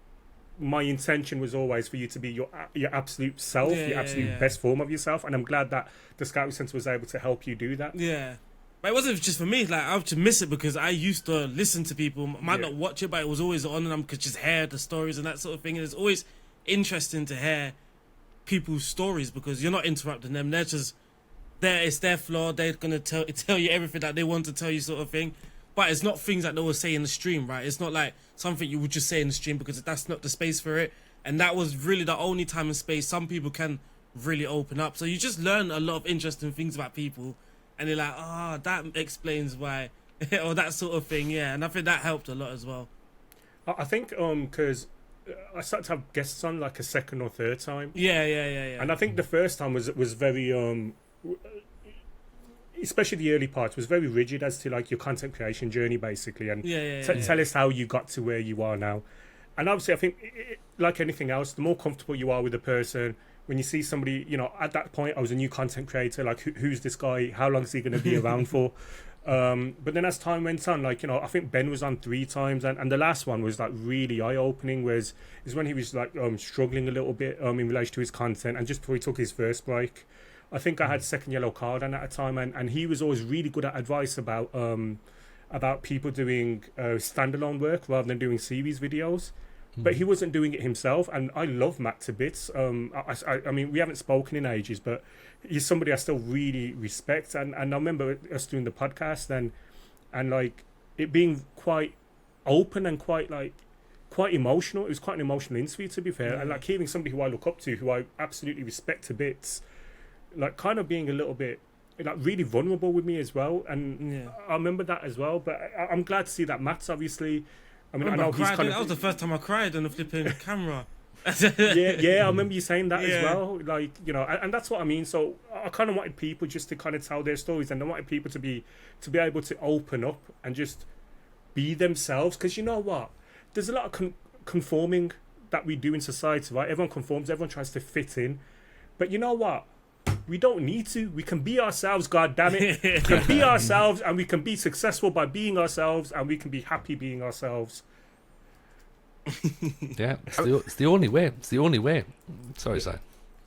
my intention was always for you to be your absolute self, your absolute best form of yourself, and I'm glad that the Scouting Centre was able to help you do that. Yeah, but it wasn't just for me. Like I would just miss it because I used to listen to people, might not watch it, but it was always on, and I could just hear the stories and that sort of thing. And it's always interesting to hear people's stories because you're not interrupting them. They're just there. It's their flaw. They're gonna tell you everything that they want to tell you, sort of thing. But it's not things that they will say in the stream, right? It's not like something you would just say in the stream because that's not the space for it. And that was really the only time and space some people can really open up. So you just learn a lot of interesting things about people. And they're like, that explains why. Or that sort of thing, yeah. And I think that helped a lot as well. I think because I started to have guests on like a second or third time. Yeah. And I think the first time was very... especially the early parts was very rigid as to like your content creation journey basically, and tell us how you got to where you are now. And obviously I think like anything else, the more comfortable you are with a person, when you see somebody, you know, at that point I was a new content creator, like who's this guy, how long is he going to be around for? But then as time went on, like, you know, I think Ben was on 3 times, and the last one was like really eye-opening, is when he was like struggling a little bit in relation to his content, and just before he took his first break. I think I had second yellow card on at a time, and he was always really good at advice about people doing standalone work rather than doing series videos. But he wasn't doing it himself, and I love Matt to bits. I mean, we haven't spoken in ages, but he's somebody I still really respect. And I remember us doing the podcast and like it being quite open and quite emotional. It was quite an emotional interview, to be fair. And like hearing somebody who I look up to, who I absolutely respect to bits, like kind of being a little bit like really vulnerable with me as well, and I remember that as well. But I'm glad to see that Matt's obviously. I mean, I know he's kind of. That was the first time I cried on the flipping camera. I remember you saying that as well. Like, you know, and that's what I mean. So I kind of wanted people just to kind of tell their stories, and I wanted people to be able to open up and just be themselves. Because you know what, there's a lot of conforming that we do in society, right? Everyone conforms, everyone tries to fit in, but you know what? We don't need to. We can be ourselves, God damn it. We can be ourselves, and we can be successful by being ourselves, and we can be happy being ourselves. Yeah, it's the only way. It's the only way. Sorry, Si.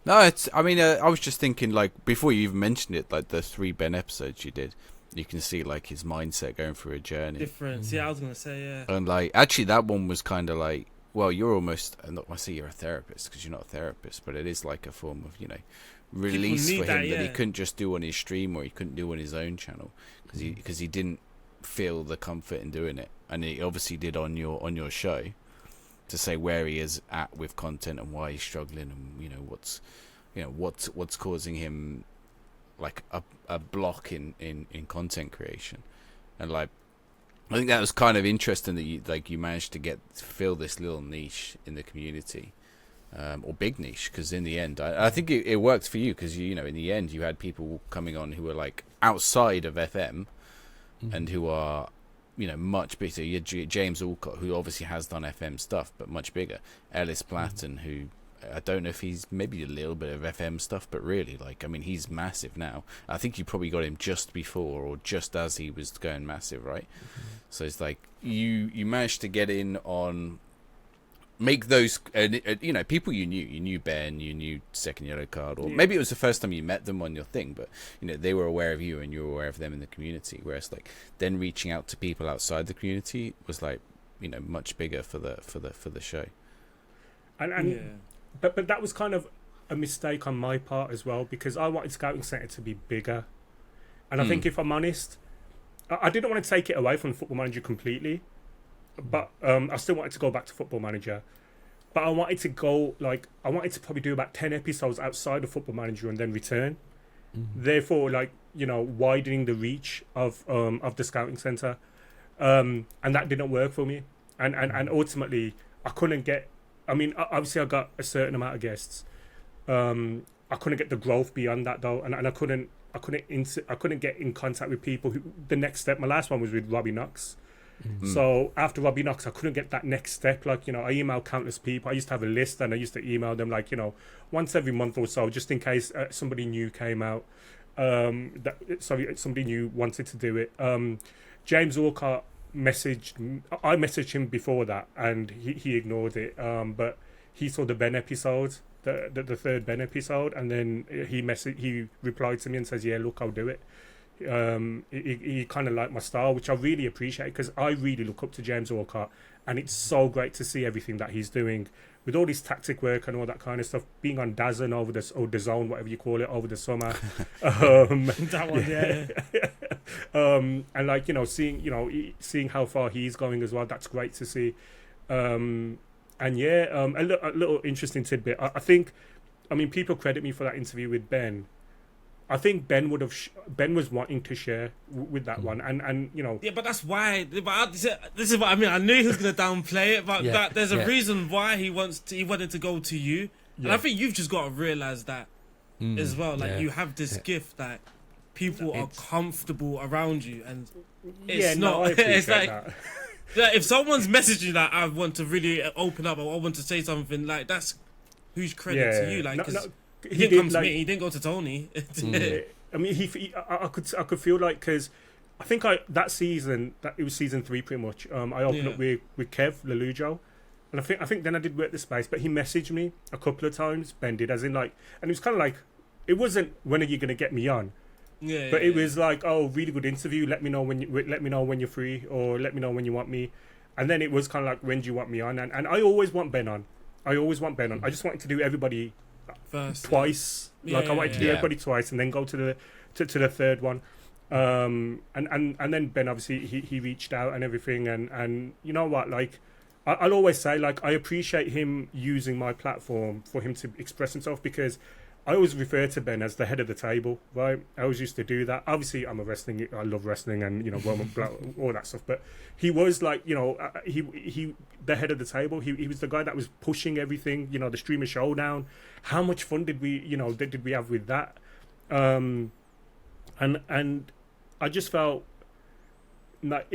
No, it's. I mean, I was just thinking, like, before you even mentioned it, like the 3 Ben episodes you did, you can see like his mindset going through a journey. Difference. Yeah, I was gonna say And like, actually, that one was kind of like, well, you're almost. I'm not gonna say you're a therapist because you're not a therapist, but it is like a form of, you know, release for him that he couldn't just do on his stream or he couldn't do on his own channel because he didn't feel the comfort in doing it, and he obviously did on your show to say where he is at with content and why he's struggling, and you know what's causing him like a block in content creation. And like I think that was kind of interesting that you managed to fill this little niche in the community. Or big niche, because in the end I think it worked for you, because you know in the end you had people coming on who were like outside of FM and who are, you know, much bigger. You had James Alcott, who obviously has done FM stuff but much bigger. Ellis Platten, who I don't know if he's maybe a little bit of FM stuff, but really, like, I mean, he's massive now. I think you probably got him just before or just as he was going massive, right? So it's like you managed to get in on. Make those, you know, people you knew Ben, you knew Second Yellow Card, or maybe it was the first time you met them on your thing, but you know they were aware of you and you were aware of them in the community. Whereas like then reaching out to people outside the community was like, you know, much bigger for the show. But that was kind of a mistake on my part as well, because I wanted Scouting Centre to be bigger, and I think if I'm honest, I didn't want to take it away from Football Manager completely, but I still wanted to go back to Football Manager. But I wanted to probably do about 10 episodes outside of Football Manager and then return. Therefore, widening the reach of the scouting centre, and that didn't work for me. And ultimately, I couldn't get. I mean, obviously, I got a certain amount of guests. I couldn't get the growth beyond that though, and I couldn't get in contact with people who. The next step, my last one was with Robbie Knox. So after Robbie Knox, I couldn't get that next step. I emailed countless people. I used to have a list, and I used to email them once every month or so, just in case somebody new came out. Somebody new wanted to do it. James Walcott I messaged him before that, and he ignored it. But he saw the Ben episode, the third Ben episode, and then he replied to me and says, "Yeah, look, I'll do it." He kind of liked my style, which I really appreciate, because I really look up to James Walcott, and it's so great to see everything that he's doing with all this tactic work and all that kind of stuff, being on DAZN or the Zone, whatever you call it, over the summer. That one, yeah. And seeing how far he's going as well, that's great to see. A little interesting tidbit. I think, people credit me for that interview with Ben. I think Ben was wanting to share with that one, and Yeah, but that's why. But this is what I mean. I knew he was going to downplay it, but there's a reason why he wanted to go to you, and I think you've just got to realize that as well. You have this gift that people are comfortable around you, and it's not. I appreciate it's like that. if someone's messaging that I want to really open up or I want to say something, that's huge credit to you, He didn't come to me. He didn't go to Tony. I could feel because I think that season, that it was season 3 pretty much. I opened up with Kev Lelujo, and I think then I did work the space. But he messaged me a couple of times. Ben did, as in and it was kind of it wasn't, when are you going to get me on? Yeah. But it was really good interview. Let me know when you're free, or let me know when you want me. And then it was kind of when do you want me on? And I always want Ben on. I just wanted to do everybody first twice. I wanted to do everybody twice and then go to the third one. And then Ben, obviously he reached out and everything, and you know what, I'll always say, I appreciate him using my platform for him to express himself, because I always refer to Ben as the head of the table, right? I always used to do that. Obviously, I love wrestling and, Roman, all that stuff. But he was he the head of the table. He was the guy that was pushing everything, the Streamer Showdown. How much fun did we have with that? And I just felt like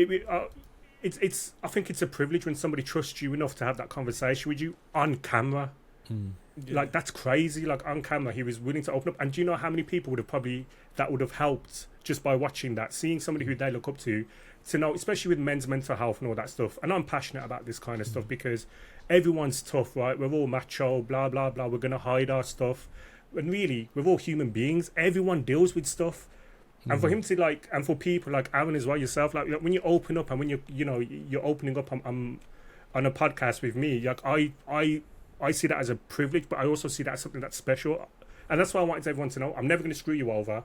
it's I think it's a privilege when somebody trusts you enough to have that conversation with you on camera. Yeah. That's crazy. On camera, he was willing to open up. And do you know how many people would have helped just by watching that, seeing somebody who they look up to know, especially with men's mental health and all that stuff. And I'm passionate about this kind of stuff, because everyone's tough, right? We're all macho, blah blah blah. We're gonna hide our stuff, and really, we're all human beings. Everyone deals with stuff. And for him to and for people like Aaron as well, yourself, when you open up, and when you're opening up on a podcast with me, I see that as a privilege, but I also see that as something that's special. And that's why I wanted everyone to know, I'm never going to screw you over.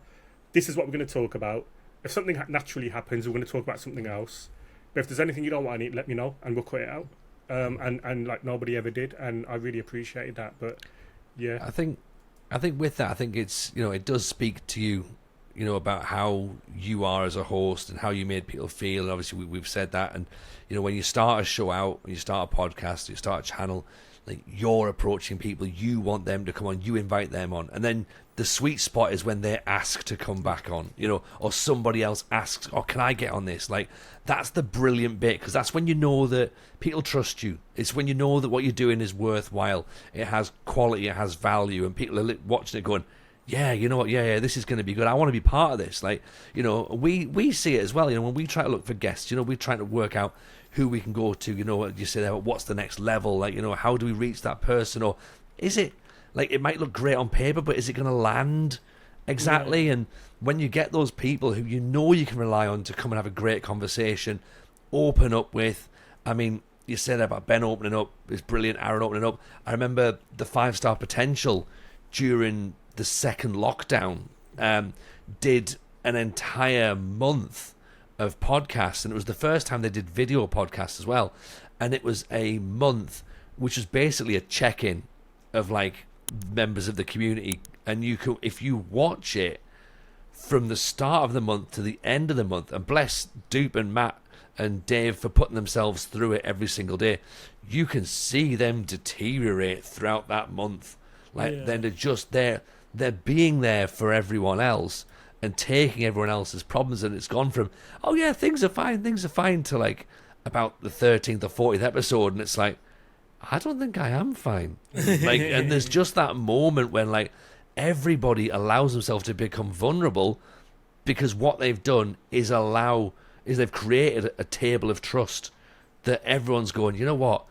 This is what we're going to talk about. If something naturally happens, we're going to talk about something else. But if there's anything you don't want to let me know, and we'll cut it out. And nobody ever did, and I really appreciated that. But yeah, I think with that, I think it's it does speak to you, about how you are as a host and how you made people feel. And obviously, we've said that. And when you start a show out, when you start a podcast, you start a channel, you're approaching people, you want them to come on, you invite them on, and then the sweet spot is when they ask to come back on, or somebody else asks, "Oh, can I get on this?" That's the brilliant bit, because that's when you know that people trust you. It's when you know that what you're doing is worthwhile, it has quality, it has value, and people are watching it going, yeah, you know what, yeah, this is going to be good, I want to be part of this. We see it as well, when we try to look for guests, we're trying to work out who we can go to, you say there, what's the next level, how do we reach that person, or is it, it might look great on paper, but is it going to land exactly? Yeah. And when you get those people who you can rely on to come and have a great conversation, open up with, you said about Ben opening up, it's brilliant, Aaron opening up. I remember the 5-Star Potential during the second lockdown did an entire month of podcasts, and it was the first time they did video podcasts as well. And it was a month, which was basically a check-in of like members of the community. And you could, if you watch it from the start of the month to the end of the month, and bless Dupe and Matt and Dave for putting themselves through it every single day, you can see them deteriorate throughout that month. Like then they're being there for everyone else and taking everyone else's problems, and it's gone from, oh yeah, things are fine to like about the 13th or 40th episode, and it's like, I don't think I am fine. Like, and there's just that moment when like everybody allows themselves to become vulnerable, because what they've done is they've created a table of trust that everyone's going, you know what,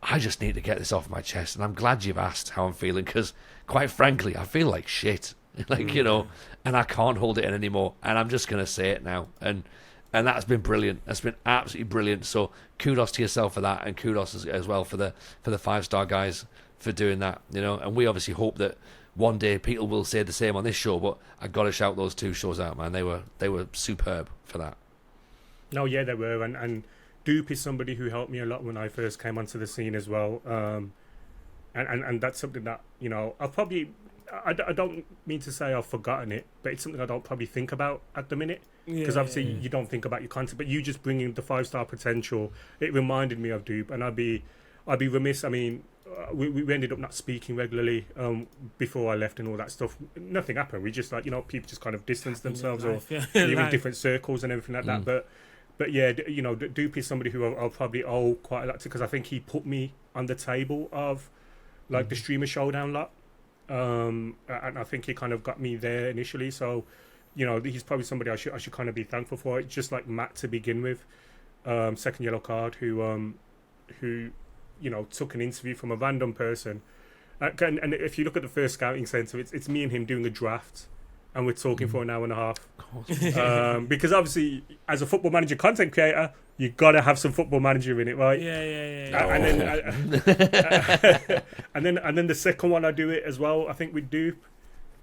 I just need to get this off my chest, and I'm glad you've asked how I'm feeling, because quite frankly, I feel like shit. Like, you know, and I can't hold it in anymore, and I'm just going to say it now. And that's been brilliant. That's been absolutely brilliant. So kudos to yourself for that, and kudos as well for the 5-star guys for doing that, you know. And we obviously hope that one day people will say the same on this show, but I got to shout those 2 shows out, man. They were superb for that. No, yeah, they were. And Dupe is somebody who helped me a lot when I first came onto the scene as well. And that's something that, you know, I don't mean to say I've forgotten it, but it's something I don't probably think about at the minute, because obviously you don't think about your content, but you just bringing the 5-star potential, it reminded me of Dupe. And I'd be remiss. I mean, we ended up not speaking regularly before I left and all that stuff. Nothing happened. We just, like, you know, people just kind of distanced themselves, or live in different circles and everything like that. But yeah, you know, Dupe is somebody who I'll probably owe quite a lot to, because I think he put me on the table of like the Streamer Showdown lot. And I think he kind of got me there initially, so you know, he's probably somebody I should kind of be thankful for. It's just like Matt to begin with, second yellow card, who you know, took an interview from a random person, and if you look at the first scouting centre, it's me and him doing a draft, and we're talking for an hour and a half, because obviously as a Football Manager content creator, you gotta have some Football Manager in it, right? And then the second one I do it as well, I think with Dupe.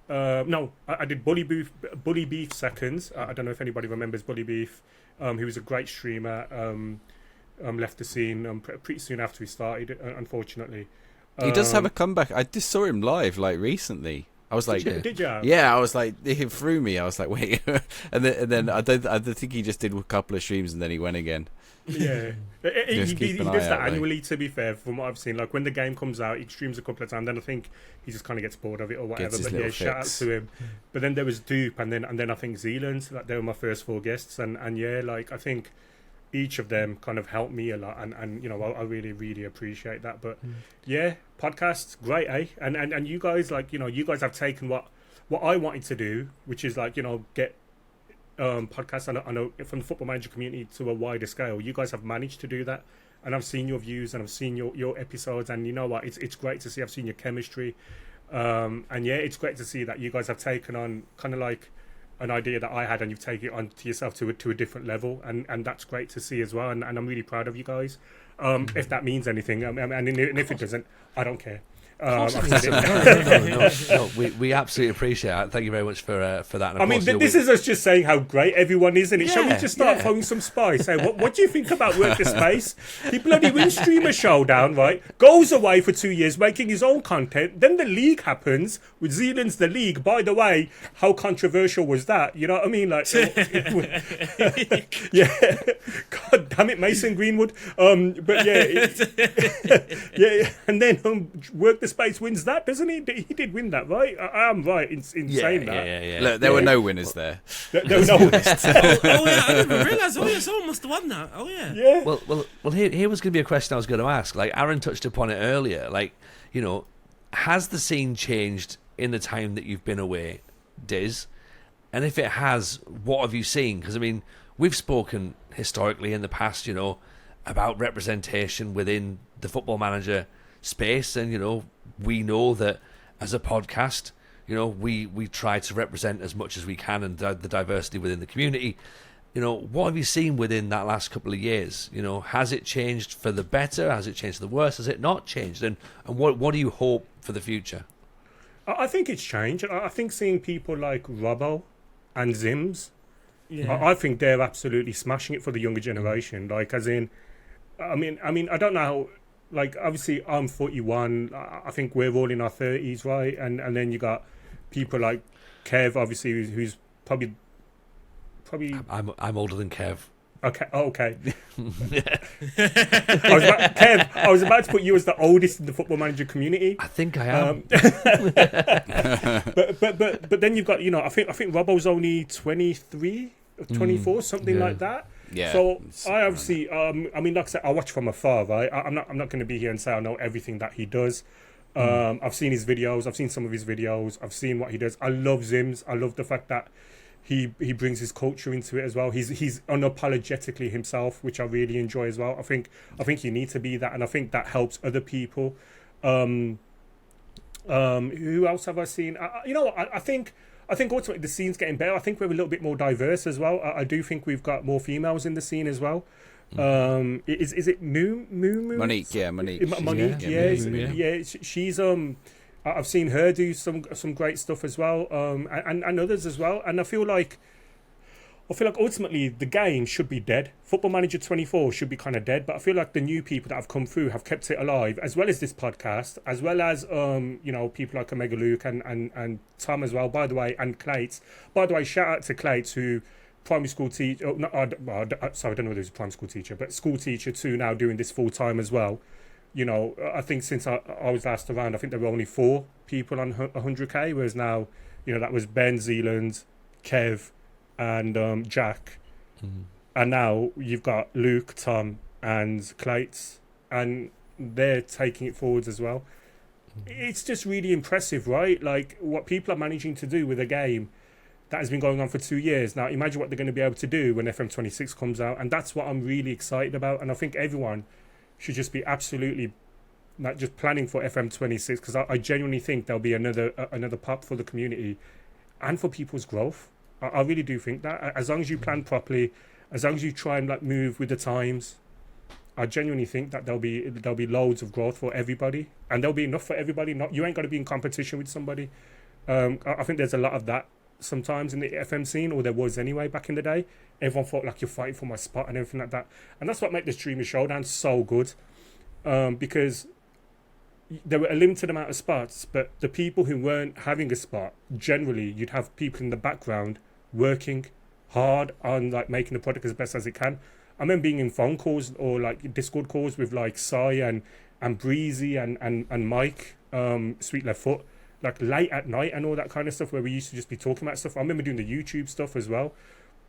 No, I did Bully Beef seconds. I don't know if anybody remembers Bully Beef. He was a great streamer. Left the scene pretty soon after he started, unfortunately. He does have a comeback. I just saw him live like recently. I was like, did you? Yeah, I was like, he threw me. I was like, wait, and then I think he just did a couple of streams and then he went again. Yeah, he does that annually. To be fair, from what I've seen, like when the game comes out, he streams a couple of times. Then I think he just kind of gets bored of it or whatever. But yeah, shout out to him. But then there was Dupe, and then I think Zealand. Like they were my first 4 guests, and yeah, like I think each of them kind of helped me a lot, and you know, I really appreciate that. But yeah, podcasts, great, eh? And you guys, like, you know, you guys have taken what I wanted to do, which is like, you know, get podcasts from the Football Manager community to a wider scale. You guys have managed to do that, and I've seen your views and I've seen your episodes, and you know what, it's great to see. I've seen your chemistry, and yeah, it's great to see that you guys have taken on kind of like an idea that I had, and you've taken it on to yourself to a different level, and that's great to see as well, and I'm really proud of you guys. If that means anything, and if it doesn't, I don't care. No, we absolutely appreciate it. Thank you very much for that. And I mean, this is us just saying how great everyone is, and shall we just start throwing some spice? Say, what do you think about Work the Space? He bloody wins Streamer Showdown, right? Goes away for 2 years making his own content. Then the league happens with Zealand's the league. By the way, how controversial was that? You know what I mean? Like, yeah. God damn it, Mason Greenwood. But yeah, yeah. And then Work the Space wins that, doesn't he? He did win that, right? I am right in saying that. Yeah. Look, there were no winners there. There were no winners. I didn't realise. Oh yeah, someone must have won that. Oh yeah. Yeah. Well. Here was going to be a question I was going to ask. Like Aaron touched upon it earlier. Like, you know, has the scene changed in the time that you've been away, Diz? And if it has, what have you seen? Because I mean, we've spoken historically in the past, you know, about representation within the Football Manager space, and you know, we know that as a podcast, you know, we try to represent as much as we can, and the diversity within the community. You know, what have you seen within that last couple of years? You know, has it changed for the better? Has it changed for the worse? Has it not changed? And what do you hope for the future? I think it's changed. I think seeing people like Robbo and Zims I think they're absolutely smashing it for the younger generation. Like, as in, I mean, I don't know how. Like, obviously, I'm 41. I think we're all in our 30s, right? And then you got people like Kev, obviously, who's probably. I'm older than Kev. Okay. Oh, okay. I was about to put you as the oldest in the Football Manager community. I think I am. But then you've got, I think Robbo's only 23 or 24, something like that. Yeah. So I obviously, like I said, I watch from afar, right? I'm not going to be here and say I know everything that he does. I've seen his videos. I've seen some of his videos. I've seen what he does. I love Zims. I love the fact that he brings his culture into it as well. He's unapologetically himself, which I really enjoy as well. I think you need to be that, and I think that helps other people. Who else have I seen? I think ultimately the scene's getting better. I think we're a little bit more diverse as well. I do think we've got more females in the scene as well. Is it Moo? Monique, yeah, Monique. She's I've seen her do some great stuff as well, and others as well. And I feel like ultimately the game should be dead. Football Manager 24 should be kind of dead, but I feel like the new people that have come through have kept it alive, as well as this podcast, as well as people like Omega Luke and Tom as well. By the way, and Clates. By the way, shout out to Clates, who primary school teacher. I don't know whether he's a primary school teacher, but school teacher too, now doing this full time as well. I think since I was last around, I think there were only 4 people on 100k, whereas now, that was Ben Zealand, Kev, and Jack. And now you've got Luke, Tom, and Clates, and they're taking it forwards as well. It's just really impressive, right? Like, what people are managing to do with a game that has been going on for 2 years. Now, imagine what they're going to be able to do when FM26 comes out, and that's what I'm really excited about. And I think everyone should just be absolutely not just planning for FM26, because I genuinely think there'll be another pop for the community and for people's growth. I really do think that, as long as you plan properly, as long as you try and move with the times, I genuinely think that there'll be loads of growth for everybody, and there'll be enough for everybody. You ain't got to be in competition with somebody. I think there's a lot of that sometimes in the FM scene, or there was anyway back in the day. Everyone felt like you're fighting for my spot and everything like that, and that's what made the Streamer Showdown so good, because there were a limited amount of spots, but the people who weren't having a spot, generally you'd have people in the background working hard on making the product as best as it can. I remember being in phone calls or Discord calls with Sai and Breezy and Mike, Sweet Left Foot, late at night and all that kind of stuff, where we used to just be talking about stuff. I remember doing the YouTube stuff as well.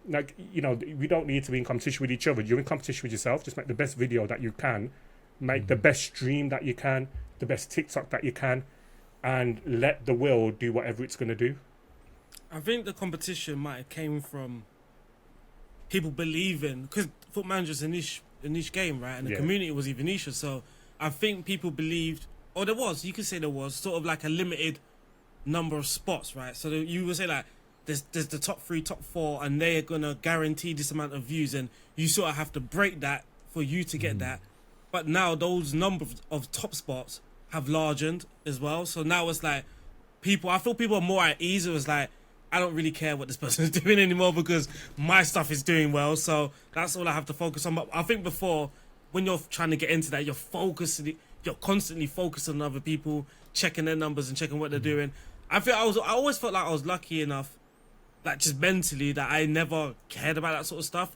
We don't need to be in competition with each other. You're in competition with yourself. Just make the best video that you can, make the best stream that you can, the best TikTok that you can, and let the world do whatever it's going to do. I think the competition might have came from people believing, because Football Manager's a niche game, right? And the community was even niche. So I think people believed, or you could say there was sort of a limited number of spots, right? So you would say there's the top 3, top 4, and they're gonna guarantee this amount of views, and you sort of have to break that for you to get that. But now those number of top spots have largened as well. So now it's I feel people are more at ease. It was I don't really care what this person is doing anymore, because my stuff is doing well. So that's all I have to focus on. But I think before, when you're trying to get into that, you're constantly focused on other people, checking their numbers and checking what they're doing. I always felt like I was lucky enough, just mentally, that I never cared about that sort of stuff.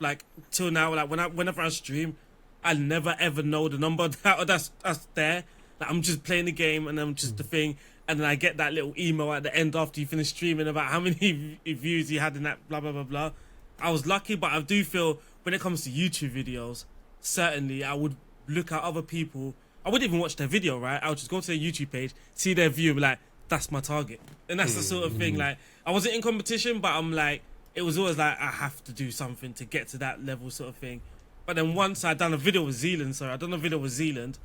Till now, whenever I stream, I never ever know the number that's there. I'm just playing the game, and I'm just the thing. And then I get that little email at the end after you finish streaming about how many views you had in that blah, blah, blah, blah. I was lucky, but I do feel when it comes to YouTube videos, certainly I would look at other people. I wouldn't even watch their video, right? I would just go to their YouTube page, see their view, and be that's my target. And that's the sort of thing. I wasn't in competition, but I'm it was always I have to do something to get to that level sort of thing. But then once I'd done a video with Zealand,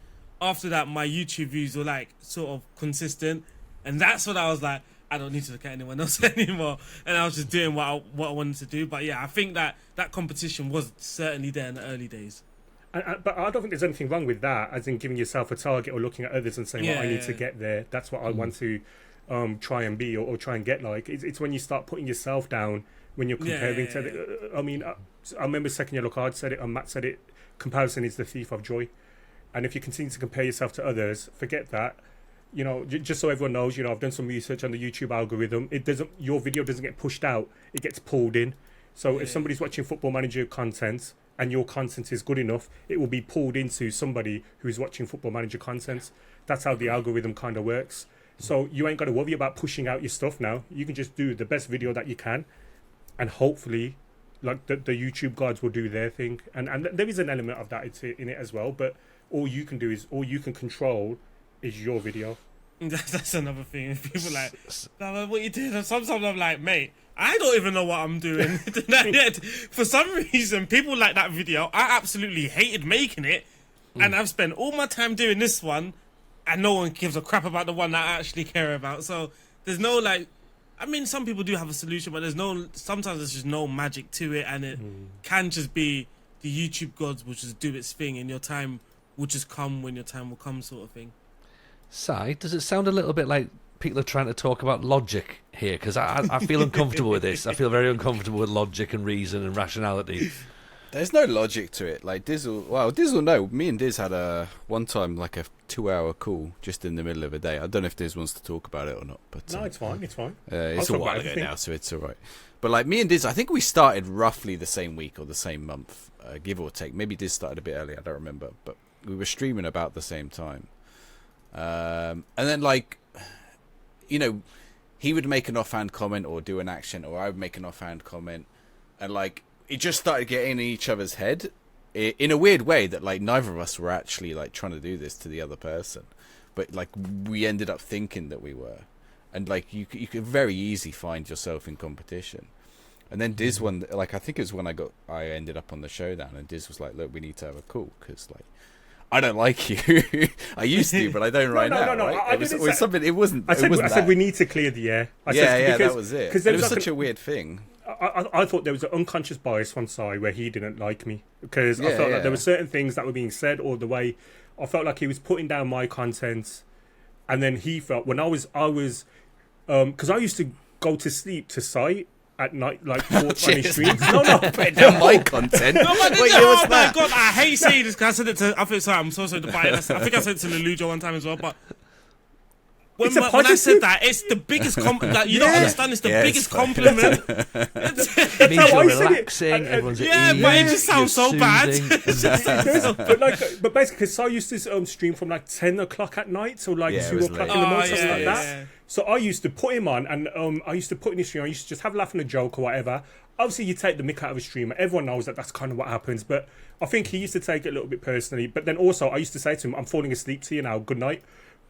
after that, my YouTube views were sort of consistent, and that's when I was I don't need to look at anyone else anymore, and I was just doing what I wanted to do. But yeah, I think that competition was certainly there in the early days. But I don't think there's anything wrong with that, as in giving yourself a target or looking at others and saying, I need to get there. That's what I want to try and be or try and get. It's when you start putting yourself down when you're comparing I mean, I remember Second Yellow Card said it, and Matt said it. Comparison is the thief of joy, and if you continue to compare yourself to others, forget that. You know, just so everyone knows, you know, I've done some research on the YouTube algorithm. Your video doesn't get pushed out; it gets pulled in. So if somebody's watching Football Manager content and your content is good enough, it will be pulled into somebody who's watching Football Manager content. That's how the algorithm kind of works. So you ain't got to worry about pushing out your stuff now. You can just do the best video that you can, and hopefully, like the YouTube gods will do their thing. And there is an element of that in it as well. But all you can control is your video. That's another thing. People like, nah, what you doing? Sometimes I'm like, mate, I don't even know what I'm doing. For some reason, people like that video. I absolutely hated making it, and I've spent all my time doing this one, and no one gives a crap about the one that I actually care about. So there's no like, I mean, some people do have a solution, but sometimes there's just no magic to it, and it can just be the YouTube gods will just do its thing, and your time will just come when your time will come, sort of thing. Si, does it sound a little bit like people are trying to talk about logic here? Because I feel uncomfortable with this. I feel very uncomfortable with logic and reason and rationality. There's no logic to it. Like Diz will know. Me and Diz had one time like a 2-hour call just in the middle of a day. I don't know if Diz wants to talk about it or not. But no, it's fine. It's fine. It's a while ago now, so it's all right. But like me and Diz, I think we started roughly the same week or the same month, give or take. Maybe Diz started a bit earlier. I don't remember, but we were streaming about the same time. And then like, you know, he would make an offhand comment or do an action, or I would make an offhand comment, and like it just started getting in each other's head in a weird way that like neither of us were actually like trying to do this to the other person, but like we ended up thinking that we were, and like you could very easily find yourself in competition. And then Diz like I think it was when I ended up on the showdown, and Diz was like, look, we need to have a call because like I don't like you. I used to, but I don't right now. No. Right? It was something. It wasn't. I said we need to clear the air. That was it. Because it was such a weird thing. I thought there was an unconscious bias from Si where he didn't like me because I felt like there were certain things that were being said, or the way I felt like he was putting down my content, and then he felt when I was because I used to go to sleep to Si at night, like 420 streams. No, putting down my content. No, but oh my god, I hate saying this because I said it to. I'm so sorry to buy it. I think I said it to Lelujo one time as well, but. When I said that, it's the biggest compliment. Like, you don't understand, it's the biggest compliment. It means you're relaxing, everyone's at ease, but it just sounds so bad. But basically, because I used to stream from like 10 o'clock at night till like 2 o'clock in the morning, something like that. Yeah. So I used to put him on, and I used to put in his stream. I used to just have a laugh and a joke or whatever. Obviously, you take the mick out of a streamer. Everyone knows that that's kind of what happens. But I think he used to take it a little bit personally. But then also, I used to say to him, I'm falling asleep to you now, good night.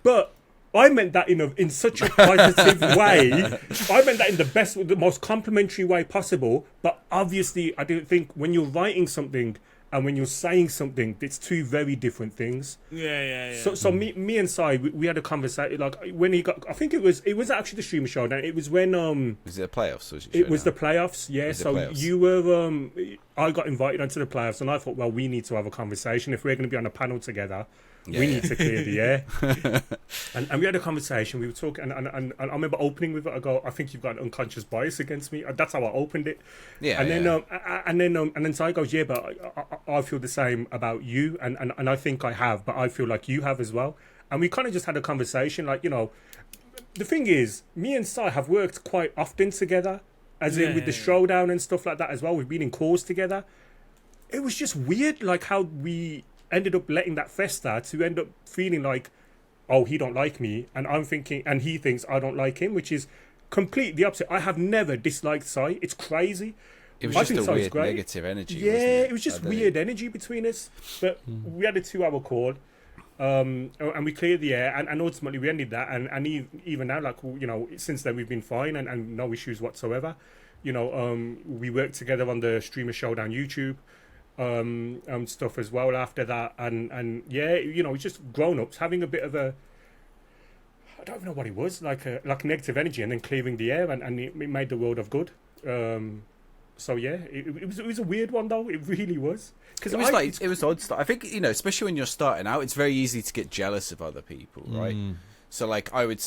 But I meant that in such a positive way. I meant that in the most complimentary way possible. But obviously, I didn't think when you're writing something and when you're saying something, it's two very different things. Yeah. So me and Si, we had a conversation. Like when he got, I think it was actually the streamer show. It was when Was it the playoffs? It was the playoffs. Yeah. So playoffs. You were I got invited onto the playoffs, and I thought, well, we need to have a conversation if we're going to be on a panel together. We need to clear the air. and we had a conversation. We were talking, and I remember opening with it. I go, I think you've got an unconscious bias against me. That's how I opened it. Yeah. And then Si goes, yeah, but I feel the same about you, and I think I have, but I feel like you have as well. And we kind of just had a conversation, like, you know, the thing is, me and Si have worked quite often together, as in with the showdown and stuff like that as well. We've been in calls together. It was just weird, like how we ended up letting that fester to end up feeling like, oh, he don't like me, and I'm thinking, and he thinks I don't like him, which is completely the opposite. I have never disliked Si. It's crazy. It was just a weird negative energy. Yeah, wasn't it? It was just weird energy between us. But we had a 2-hour call, and we cleared the air, and ultimately we ended that. And even now, like, you know, since then we've been fine and no issues whatsoever. You know, we worked together on the Streamer Showdown YouTube. Stuff as well after that, and yeah, you know, it's just grown-ups having a bit of a, I don't even know what it was, like negative energy, and then clearing the air, and it made the world of good. So yeah, it was a weird one though. It really was, because it was odd stuff. I think, you know, especially when you're starting out, it's very easy to get jealous of other people, right? So like I would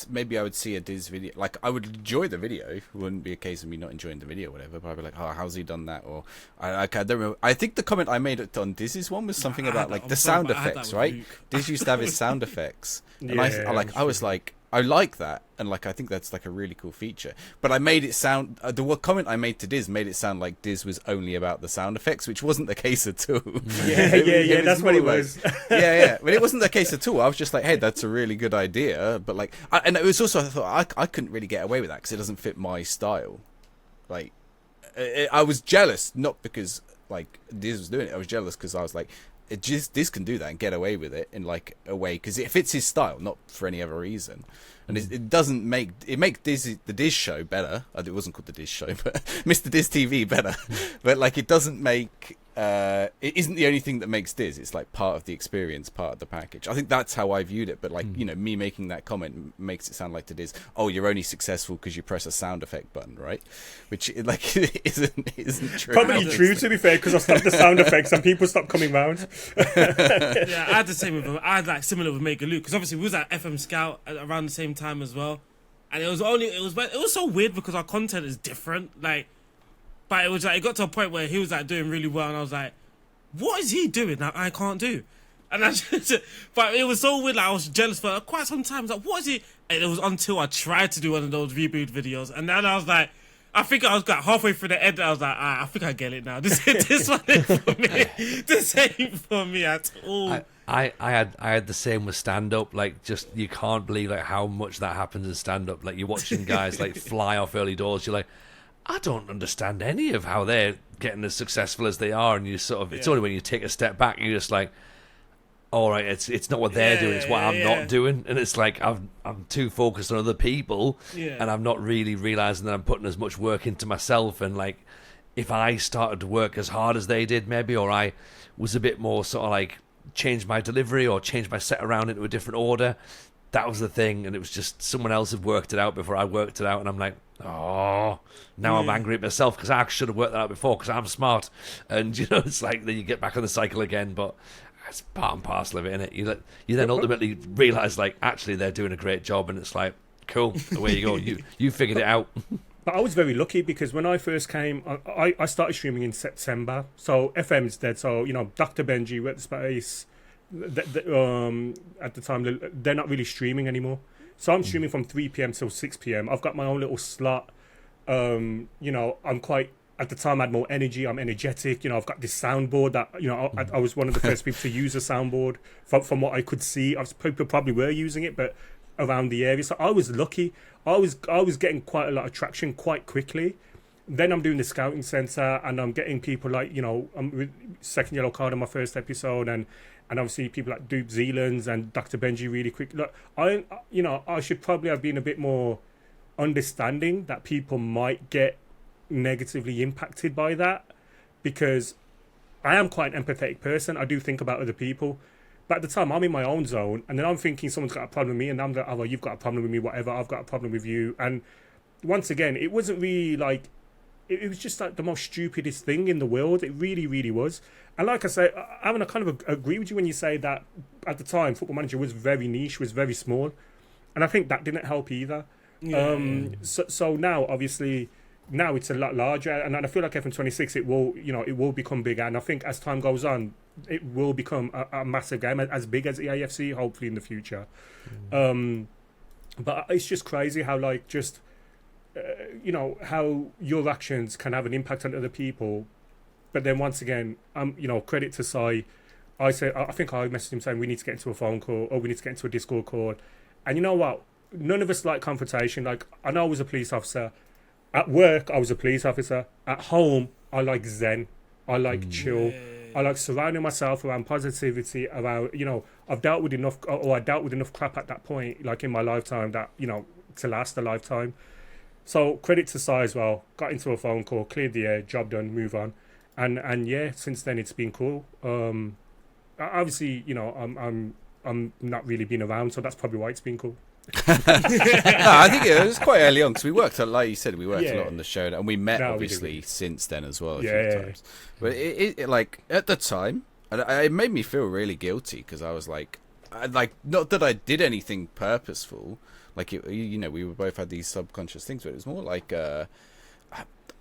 see a Diz video, like I would enjoy the video. It wouldn't be a case of me not enjoying the video or whatever, but I'd be like, oh, how's he done that? Or I don't remember. I think the comment I made on Diz's one was something about like the sound effects, right? Diz used to have his sound effects, and I was like, I like that, and like I think that's like a really cool feature. But I made it sound the comment I made to Diz made it sound like Diz was only about the sound effects, which wasn't the case at all. Yeah, that's what it was. yeah, but it wasn't the case at all. I was just like, hey, that's a really good idea, but like, and it was also I thought I couldn't really get away with that because it doesn't fit my style. Like, I was jealous, not because like Diz was doing it. I was jealous because I was like, Diz can do that and get away with it in like a way because it fits his style, not for any other reason. And it doesn't make the Diz show better. It wasn't called the Diz show, but Mr Diz TV better. But like, it doesn't make it isn't the only thing that makes Diz. It's like part of the experience, part of the package. I think that's how I viewed it. But like, you know, me making that comment makes it sound like to Diz, oh, you're only successful because you press a sound effect button, right? Which like isn't true. Probably true, to be fair, because I stopped the sound effects and people stopped coming round. Yeah, I had the same with him. I had like similar with Mega Luke because obviously we was at FM Scout around the same time as well, and it was so weird because our content is different. Like, but it was like it got to a point where he was like doing really well, and I was like, "What is he doing that I can't do?" And but it was so weird. Like I was jealous for quite some time. I was like, "What is he?" And it was until I tried to do one of those reboot videos, and then I was like, I think I was like halfway through the end. I was like, I think I get it now. This one ain't for me. This ain't for me at all. I had the same with stand up. Like, just you can't believe like how much that happens in stand up. Like, you're watching guys like fly off early doors. You're like, I don't understand any of how they're getting as successful as they are. And you sort of, it's only when you take a step back, you're just like, all right, it's not what they're doing, it's what I'm not doing. And it's like I'm too focused on other people, and I'm not really realizing that I'm putting as much work into myself. And like, if I started to work as hard as they did, maybe, or I was a bit more sort of like change my delivery or change my set around into a different order, that was the thing. And it was just someone else had worked it out before I worked it out, and I'm like, oh, now I'm angry at myself because I should have worked that out before because I'm smart. And you know, it's like then you get back on the cycle again, but it's part and parcel of it, innit? You then ultimately realise, like, actually they're doing a great job, and it's like, cool, away you go. You figured it out. But I was very lucky because when I first came, I started streaming in September. So FM's dead. So, you know, Dr. Benji, Wet Space, at the time, they're not really streaming anymore. So I'm streaming from 3 p.m. till 6 p.m. I've got my own little slot. You know, I'm quite... At the time, I had more energy. I'm energetic. You know, I've got this soundboard that, you know, I was one of the first people to use a soundboard from what I could see. People probably were using it, but around the area. So I was lucky. I was getting quite a lot of traction quite quickly. Then I'm doing the scouting center, and I'm getting people like, you know, I'm with second yellow card on my first episode, and obviously people like Duke Zealands and Dr. Benji really quick. Look, I should probably have been a bit more understanding that people might get negatively impacted by that, because I am quite an empathetic person. I do think about other people, but at the time I'm in my own zone, and then I'm thinking someone's got a problem with me, and I'm like, oh, well, you've got a problem with me, whatever, I've got a problem with you. And once again, it wasn't really like, it was just like the most stupidest thing in the world. It really, really was. And like I say, I kind of agree with you when you say that at the time Football Manager was very niche, was very small, and I think that didn't help either. So now, obviously, now it's a lot larger, and I feel like FM26 it will become bigger, and I think as time goes on, it will become a massive game, as big as the AFC, hopefully in the future. But it's just crazy how like just you know, how your actions can have an impact on other people. But then once again, you know, credit to Sai. I think I messaged him saying we need to get into a phone call, or we need to get into a Discord call. And you know what? None of us like confrontation. Like, I know I was a police officer. At work, I was a police officer. At home, I like zen. I like chill. I like surrounding myself around positivity, around, you know, I dealt with enough crap at that point, like in my lifetime, that, you know, to last a lifetime. So credit to Sai as well. Got into a phone call, cleared the air, job done, move on. And yeah, since then it's been cool. Obviously, you know, I'm not really been around, so that's probably why it's been cool. No, I think it was quite early on because we worked, like you said, a lot on the show, and we met obviously since then as well a few times. But it like at the time, it made me feel really guilty because I was like, like, not that I did anything purposeful. Like, you know, we both had these subconscious things, but it was more like that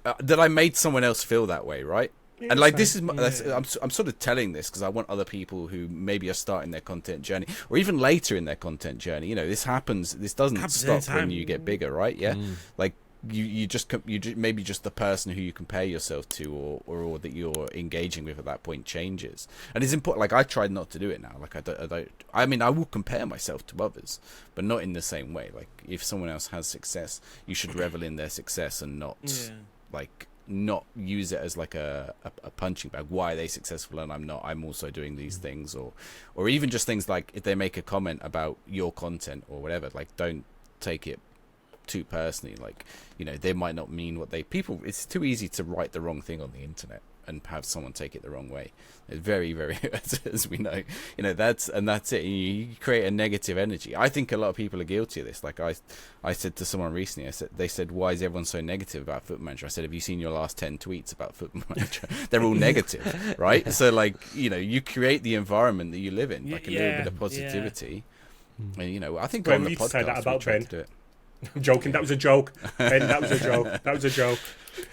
I made someone else feel that way, right? Yeah, and like, this is I'm sort of telling this because I want other people who maybe are starting their content journey or even later in their content journey. You know, this happens. This doesn't stop when you get bigger, right? Yeah, like. You just maybe just the person who you compare yourself to or that you're engaging with at that point changes, and it's important. Like, I tried not to do it now. Like, I mean, I will compare myself to others, but not in the same way. Like, if someone else has success, you should revel in their success and not not use it as like a punching bag. Why are they successful and I'm not? I'm also doing these things, or even just things like if they make a comment about your content or whatever. Like, don't take it too personally. Like, you know, they might not mean what it's too easy to write the wrong thing on the internet and have someone take it the wrong way. It's very, very as we know, you know, that's it. You create a negative energy. I think a lot of people are guilty of this. Like, I said to someone recently, they said, why is everyone so negative about Football Manager? I said, have you seen your last 10 tweets about Football Manager? They're all negative, right? So, like, you know, you create the environment that you live in, like a little bit of positivity. And, you know, I think on the podcast say that about we Ben. to do it. I'm joking. That was a joke. Ben, that was a joke. That was a joke.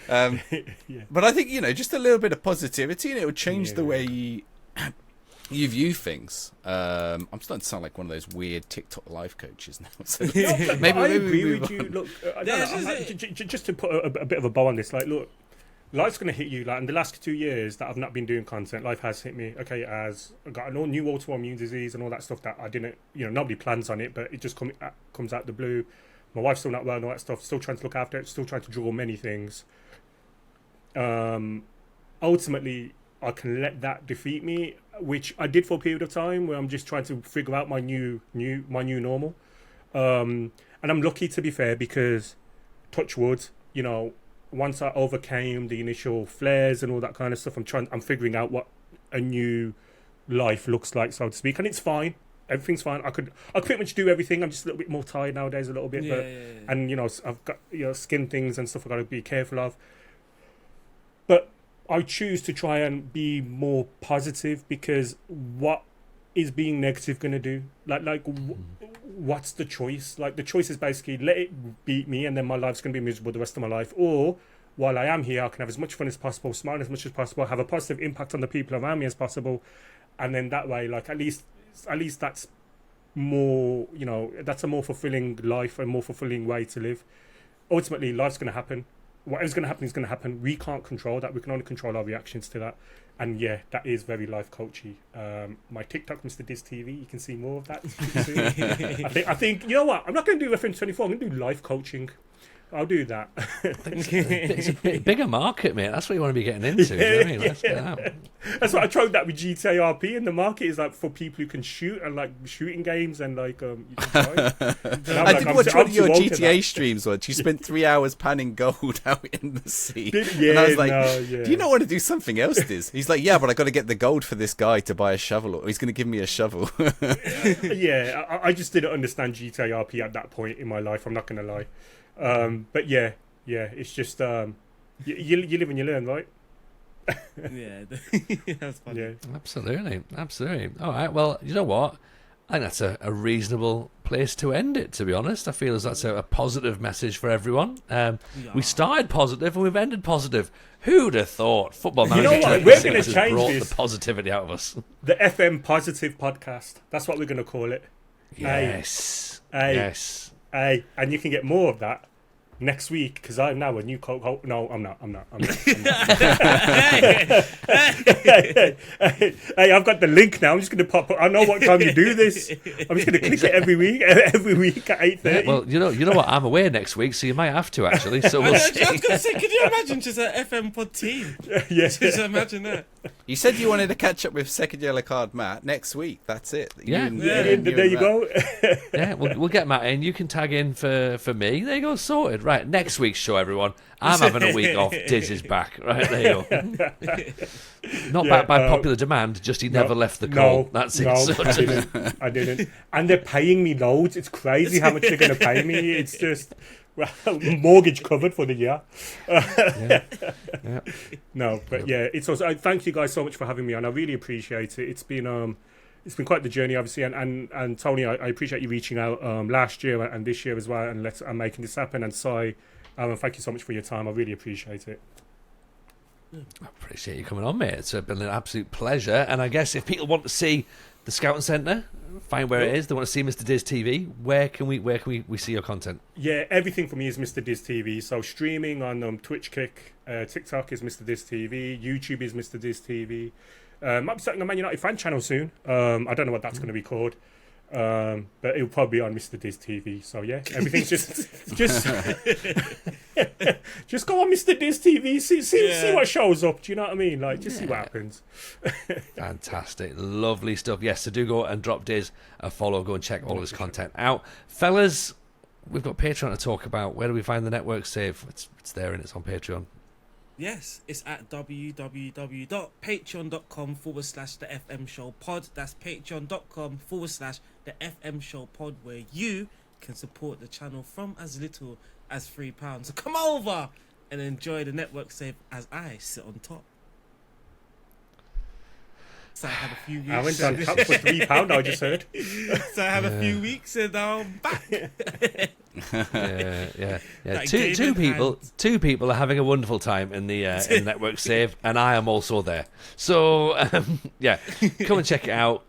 But I think, you know, just a little bit of positivity, and it would change the way you view things. I'm starting to sound like one of those weird TikTok life coaches now. So maybe I agree with you. Look, just to put a bit of a bow on this, like, look, life's going to hit you. Like, in the last 2 years that I've not been doing content, life has hit me. Okay, as I got a new autoimmune disease and all that stuff that I didn't, you know, nobody plans on it, but it just comes out the blue. My wife's still not well and all that stuff. Still trying to look after it. Still trying to juggle many things. Ultimately, I can let that defeat me, which I did for a period of time, where I'm just trying to figure out my new normal. And I'm lucky, to be fair, because touch wood, you know, once I overcame the initial flares and all that kind of stuff, I'm figuring out what a new life looks like, so to speak, and it's fine. Everything's fine. I pretty much do everything. I'm just a little bit more tired nowadays, a little bit. And, you know, I've got, you know, skin things and stuff I've got to be careful of. But I choose to try and be more positive, because what is being negative going to do? What's the choice? Like, the choice is basically let it beat me and then my life's going to be miserable the rest of my life. Or while I am here, I can have as much fun as possible, smile as much as possible, have a positive impact on the people around me as possible. And then that way, like, at least that's more, you know, that's a more fulfilling life, a more fulfilling way to live. Ultimately, life's going to happen. Whatever's going to happen is going to happen. We can't control that. We can only control our reactions to that. And yeah, that is very life coachy. My TikTok, Mr Diz TV, you can see more of that. I think, you know what? I'm not going to do FM26. I'm going to do life coaching. I'll do that. It's a bigger market, mate. That's what you want to be getting into. You know what I mean? Let's get out. That's what I tried that with GTA RP, and the market is like for people who can shoot and like shooting games and like you can I did watch one of your GTA streams once. You spent 3 hours panning gold out in the sea. And I was like, do you not want to do something else, Diz? He's like, yeah, but I got to get the gold for this guy to buy a shovel, or he's going to give me a shovel. I just didn't understand GTA RP at that point in my life. I'm not going to lie. But yeah, it's just you live and you learn, right? Yeah, that's funny. Yeah, absolutely. All right, well, you know what? I think that's a reasonable place to end it, to be honest. I feel as that's a positive message for everyone. We started positive and we've ended positive. Who'd have thought Football Manager? You know what? We're going to change brought this. The positivity out of us. The FM Positive Podcast. That's what we're going to call it. Yes. Yes. And you can get more of that next week, because I'm now a new co-host. No, I'm not. Hey, I've got the link now. I'm just going to pop. I know what time you do this. I'm just going to click it every week at 8:30. Yeah, well, you know what? I'm away next week, so you might have to actually. So we'll see. I was going to say, could you imagine just an FM pod team? Yes. Just imagine that. You said you wanted to catch up with second yellow card Matt next week. That's it. Yeah. There you go. Yeah, we'll get Matt in. You can tag in for me. There you go, sorted. Right, next week's show, everyone. I'm having a week off. Diz is back. Right, there you go. Not back by popular demand, just he never left the call. That's it. I didn't. And they're paying me loads. It's crazy how much they're going to pay me. It's just mortgage covered for the year. No, but yeah, it's also. Thank you guys so much for having me on. I really appreciate it. It's been it's been quite the journey, obviously. And Tony, I appreciate you reaching out last year and this year as well, and making this happen. And Si, thank you so much for your time. I really appreciate it. I appreciate you coming on, mate. It's been an absolute pleasure. And I guess if people want to see the Scouting Centre, find where it is, they want to see Mr Diz TV, where can we see your content? Yeah, everything for me is Mr Diz TV. So streaming on Twitch, Kick, TikTok is Mr Diz TV, YouTube is Mr Diz TV. Might be starting a Man United fan channel soon. I don't know what that's going to be called. But it'll probably be on Mr Diz TV. So yeah, everything's just just go on Mr Diz TV, see what shows up. Do you know what I mean? Like, just see what happens. Fantastic, lovely stuff. Yes, so do go and drop Diz a follow. Go and check all of his content out, fellas. We've got Patreon to talk about. Where do we find the network save? It's there and it's on Patreon. Yes, it's at www.patreon.com/the FM Show Pod. That's patreon.com/the FM Show Pod, where you can support the channel from as little as £3. So come over and enjoy the network save as I sit on top. So I had a few weeks. I went on top for £3, I just heard. So I had a few weeks and now I'm back. Yeah. Like Two people are having a wonderful time in the in network save, and I am also there. So come and check it out.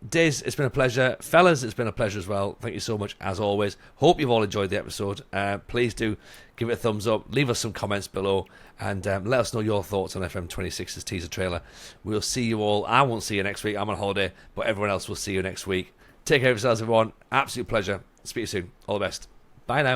Diz, it's been a pleasure. Fellas, it's been a pleasure as well. Thank you so much, as always. Hope you've all enjoyed the episode. Please do give it a thumbs up. Leave us some comments below. And let us know your thoughts on FM26's teaser trailer. We'll see you all. I won't see you next week. I'm on holiday. But everyone else will see you next week. Take care of yourselves, everyone. Absolute pleasure. Speak to you soon. All the best. Bye now.